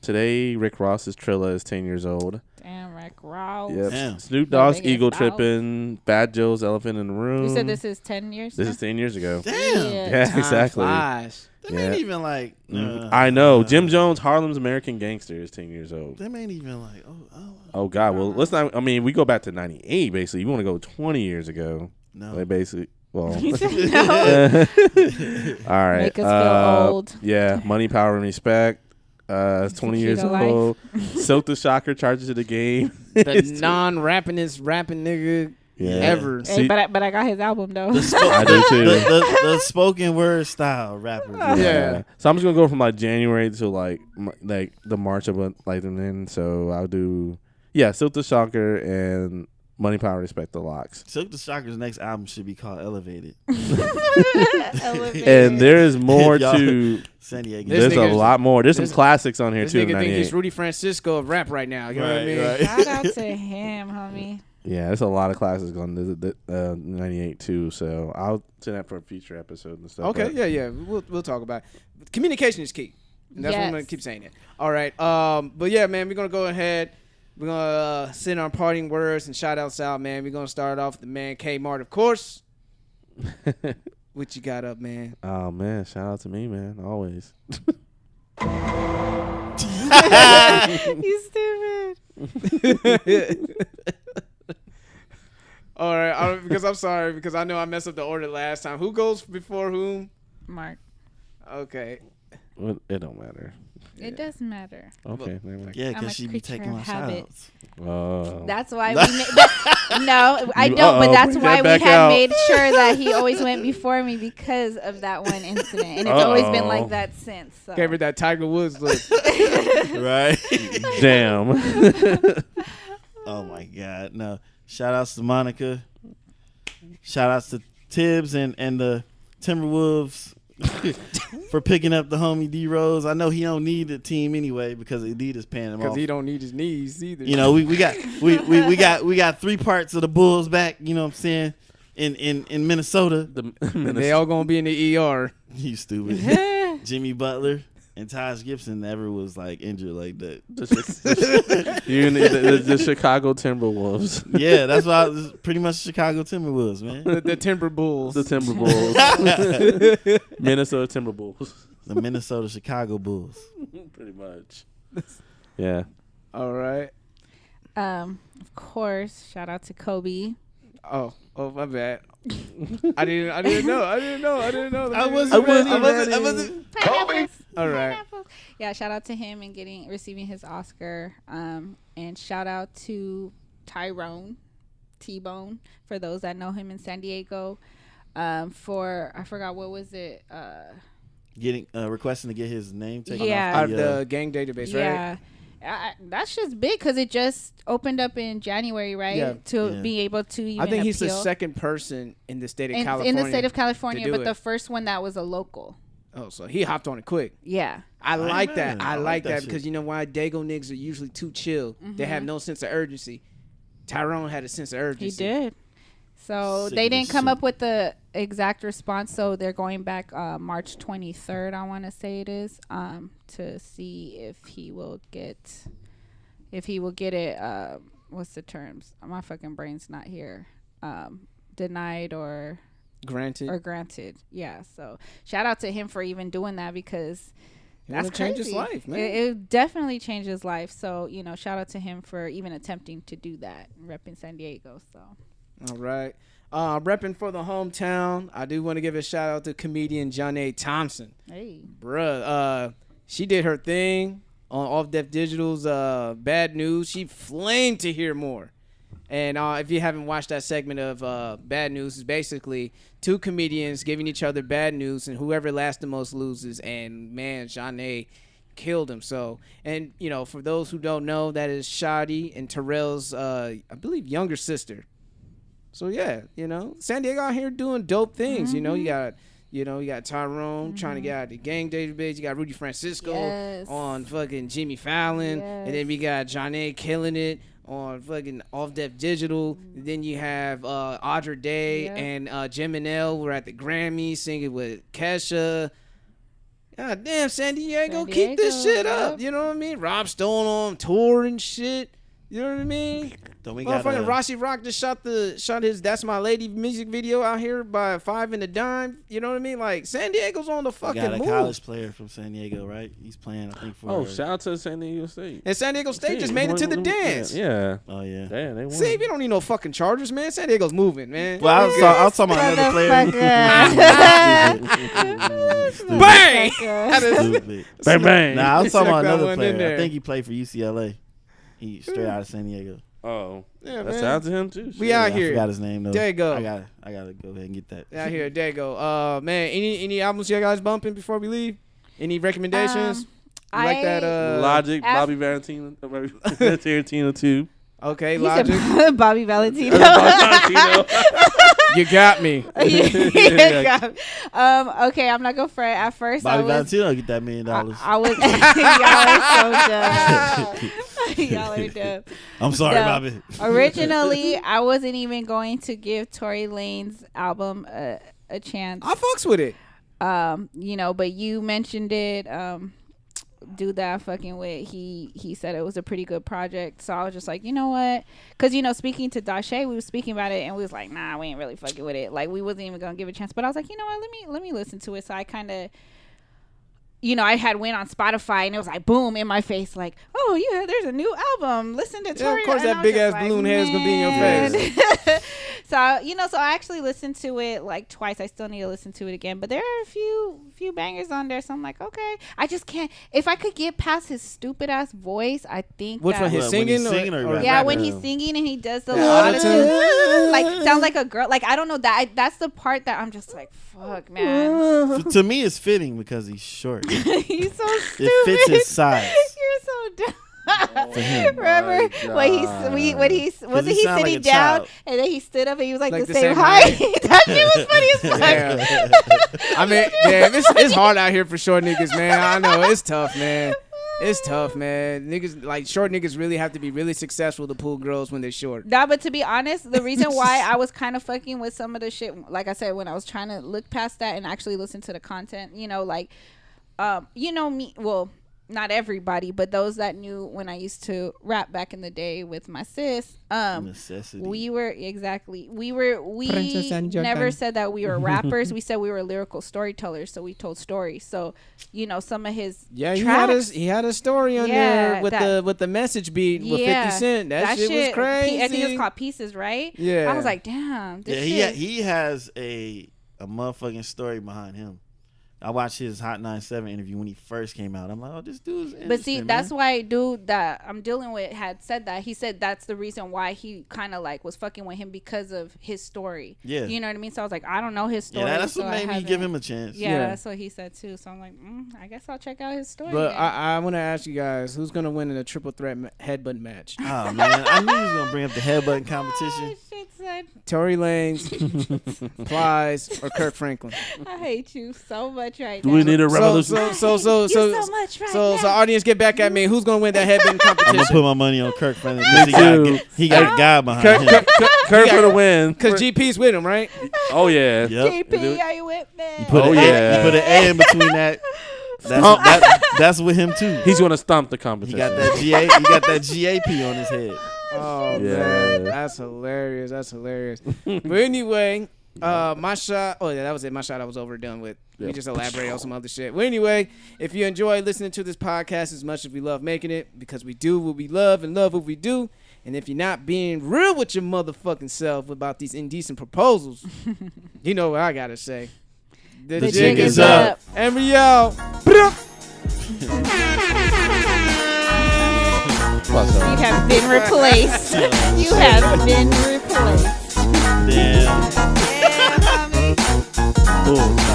Today, Rick Ross's Trilla is 10 years old. Damn, Rick Ross. Yep. Damn. Snoop Dogg's biggest Eagle boss. Trippin', Bad Joe's Elephant in the Room. You said this is 10 years. This now? is 10 years ago. damn. Yeah, Time exactly. flies. Them Yeah. ain't even like. I know. Jim Jones, Harlem's American Gangster is 10 years old. Them ain't even like. Oh, God. Well, let's not. I mean, we go back to 98, basically. You want to go 20 years ago. No. Like, basically. Well. He said no. All right. Make us feel old. Yeah. Money, Power, and Respect. It's 20 years Tequila Life. old. Silk the Shocker charges to the game. The non-rappingest rapping nigga ever. Hey, See- but I got his album though. I do too. the spoken word style rapper. Yeah. So I'm just gonna go from like January to like the March of like and then. So I'll do Silk the Shocker and Money, Power, Respect the Locks. Silk the Shocker's next album should be called Elevated. And there's more Y'all- to. San Diego. This There's a nigga's- lot more. There's some this- classics on here This too. nigga think 98. he's Rudy Francisco of rap right now. You know what I mean? Right. Shout out to him, homie. Yeah, there's a lot of classics on 98 too. So I'll send that for a future episode and stuff. Okay, but- yeah. We'll talk about it. Communication is key. And that's what I'm Yes. gonna keep saying it. All right. But yeah, man, we're gonna go ahead. We're gonna send our parting words and shout outs out, man. We're gonna start off with the man Kmart, of course. What you got up, man? Oh man, shout out to me, man. Always. You stupid. All right, because I'm sorry, because I know I messed up the order last time. Who goes before whom? Mark. Okay. Well, it don't matter. It doesn't matter. Okay, never mind. Yeah, I'm because a she be creature taking of my habit. shout-outs. Oh. That's why we no, I You- don't, but that's bring why that we back had out. made sure that he always went before me because of that one incident. And it's always been Uh-oh. like that since. So. Gave her that Tiger Woods look. Right? Damn. Oh, my God. No. Shout-outs to Monica. Shout-outs to Tibbs and the Timberwolves for picking up the homie D-Rose. I know he don't need the team anyway because Adidas paying him Because off. he don't need his knees either. You know, we got 3 parts of the Bulls back, you know what I'm saying, in Minnesota. And they all gonna be in the ER. You stupid. Jimmy Butler and Taj Gibson never was like injured like that. the Chicago Timberwolves. Yeah, that's why it was pretty much Chicago Timberwolves, man. The Timber Bulls. The Timberwolves. Minnesota Timberwolves. The Minnesota Chicago Bulls. Pretty much. Yeah. All right. Of course, shout out to Kobe. Oh, my bad. I didn't know. I wasn't Kobe. All right. Yeah, shout out to him and receiving his Oscar. And shout out to Tyrone T-Bone for those that know him in San Diego. For I forgot what was it. Getting requesting to get his name taken Yeah. off Out of the gang database, right? Yeah. That's just big because it just opened up in January, right? Yeah. To be able to even I think he's the appeal. second person in the state of in California. the state of California, to do but it. the first one that was a local. Oh, so he hopped on it quick. Yeah. I like that. know. I like that shit. because you know why? Dago niggas are usually too chill. They have no sense of urgency. Tyrone had a sense of urgency. He did. So Sick they of didn't this come shit. up with the exact response. So they're going back March 23rd, I want to say it is, to see if he will get it. What's the terms? My fucking brain's not here. Denied or granted. Yeah. So shout out to him for even doing that, because that's change crazy. his life, man. It definitely changed his life. So, shout out to him for even attempting to do that, repping San Diego. So, all right. Repping for the hometown, I do want to give a shout out to comedian Johnny Thompson. hey. Bruh, she did her thing on Off Def Digital's Bad News. She flamed to hear more. And if you haven't watched that segment of Bad News, it's basically two comedians giving each other bad news, and whoever lasts the most loses. And man, Johnny killed him. So, and for those who don't know, that is Shadi and Terrell's, I believe, younger sister. So yeah, San Diego out here doing dope things. Mm-hmm. You got Tyrone trying to get out of the gang database. You got Rudy Francisco on fucking Jimmy Fallon, and then we got Johnny killing it on fucking Off Def Digital. And then you have Audra Day and Jim and Elle were at the Grammys singing with Kesha. God damn, San Diego, keep this shit up. You know what I mean? Rob Stone on tour and shit. You know what I mean? Don't we got Motherfucking Rossi Rock just shot his "That's My Lady" music video out here by 5 and a Dime. You know what I mean? Like, San Diego's on the fucking got a move. college player from San Diego, right? He's playing, I think, for. shout out to San Diego State. And San Diego State just made it to the dance. Yeah. Oh yeah. Damn, they won. See, we don't need no fucking Chargers, man. San Diego's moving, man. Well, I was talking about another player. Stupid. Bang! Stupid. Bang bang. Nah, I was talking about Snuck that another one in player. there. I think he played for UCLA. He straight out of San Diego. Oh, Yeah, that's man. out to him too. We Shit. out I here. forgot his name though. There you go. I gotta go ahead and get that. Out here, there you go. Man, any albums you guys bumping before we leave? Any recommendations? You like that? Logic, Bobby Valentino, Tarantino too. Okay, He Logic. said Bobby Valentino. Valentino. You got me. Okay, I'm not gonna front. At first, Bobby I was. Valentino get that $1 million. I was. Y'all are so dumb. Y'all are dumb. I'm sorry, No. Bobby. Originally, I wasn't even going to give Tory Lane's album a chance. I fucks with it. But you mentioned it. Dude that I'm fucking with, he said it was a pretty good project. So I was just like, you know what? Because, speaking to Dashe, we were speaking about it and we was like, nah, we ain't really fucking with it. Like, we wasn't even going to give it a chance. But I was like, you know what? Let me listen to it. So I kind of, I had went on Spotify and it was like, boom, in my face. Like, oh, yeah, there's a new album. Listen to Tory. Of course, And I that was big just ass balloon head's going to be in your man. face. So I actually listened to it like twice. I still need to listen to it again, but there are a few bangers on there. So I'm like, okay, I just can't. If I could get past his stupid ass voice, I think. Which one? His singing? or Yeah, rapping? when he's singing and he does the auto-tune? like sounds like a girl. Like I don't know that's the part that I'm just like, fuck, man. To me, it's fitting because he's short. He's so stupid. It fits his size. You're so dumb. For him. Remember when wasn't he sound like sitting a down child. and then he stood up and he was like Like the the same same height? height. That shit was funny as fuck. Yeah. I mean, damn, it's hard out here for short niggas, man. I know it's tough, man. It's tough, man. Niggas like short niggas really have to be really successful to pull girls when they're short. Nah, but to be honest, the reason why I was kind of fucking with some of the shit, like I said, when I was trying to look past that and actually listen to the content, me, well, not everybody, but those that knew when I used to rap back in the day with my sis, Necessity. we Princess and Jordan. never said that we were rappers. We said we were lyrical storytellers, so we told stories. So, some of his tracks, he had a story on Yeah, there with the message beat with 50 Cent. That shit was crazy. I think it was called Pieces, right? Yeah. I was like, damn. This Yeah, shit. he has a motherfucking story behind him. I watched his Hot 97 interview when he first came out. I'm like, oh, this dude's But see, interesting, that's man. why dude that I'm dealing with had said that. He said that's the reason why he kind of like was fucking with him because of his story. Yeah. You know what I mean? So I was like, I don't know his story. Yeah, that's so what I made me haven't- give him a chance. Yeah, Yeah. that's what he said too. So I'm like, I guess I'll check out his story. But then. I want to ask you guys, who's gonna win in a triple threat headbutt match? Oh man, I knew he was gonna bring up the headbutting competition. Oh, shit, son. son? Tory Lanez, Plies, or Kirk Franklin? I hate you so much right Do now. we need a revolution? So much right now. audience, get back at me. Who's gonna win that headband I'm gonna competition? put my money on Kirk Franklin Me because too. he got a guy behind him. Kirk for the win. Because GP's with him, right? Oh yeah. Yep. GP, are you with me? You put Oh, an yeah. You put an A in between that. That's with him too. He's gonna stomp the He competition. got that GA. He got that GAP on his head. Oh Yeah. man, that's hilarious. But anyway, my shot. Oh yeah, that was it. My shot I was overdone with. We Yep. just elaborate on some other shit. Well, anyway, if you enjoy listening to this podcast as much as we love making it, because we do what we love and love what we do, and if you're not being real with your motherfucking self about these indecent proposals, you know what I gotta say. The jig is up. And we out. You have been replaced. You have been replaced. Damn. Yeah, mommy. Cool.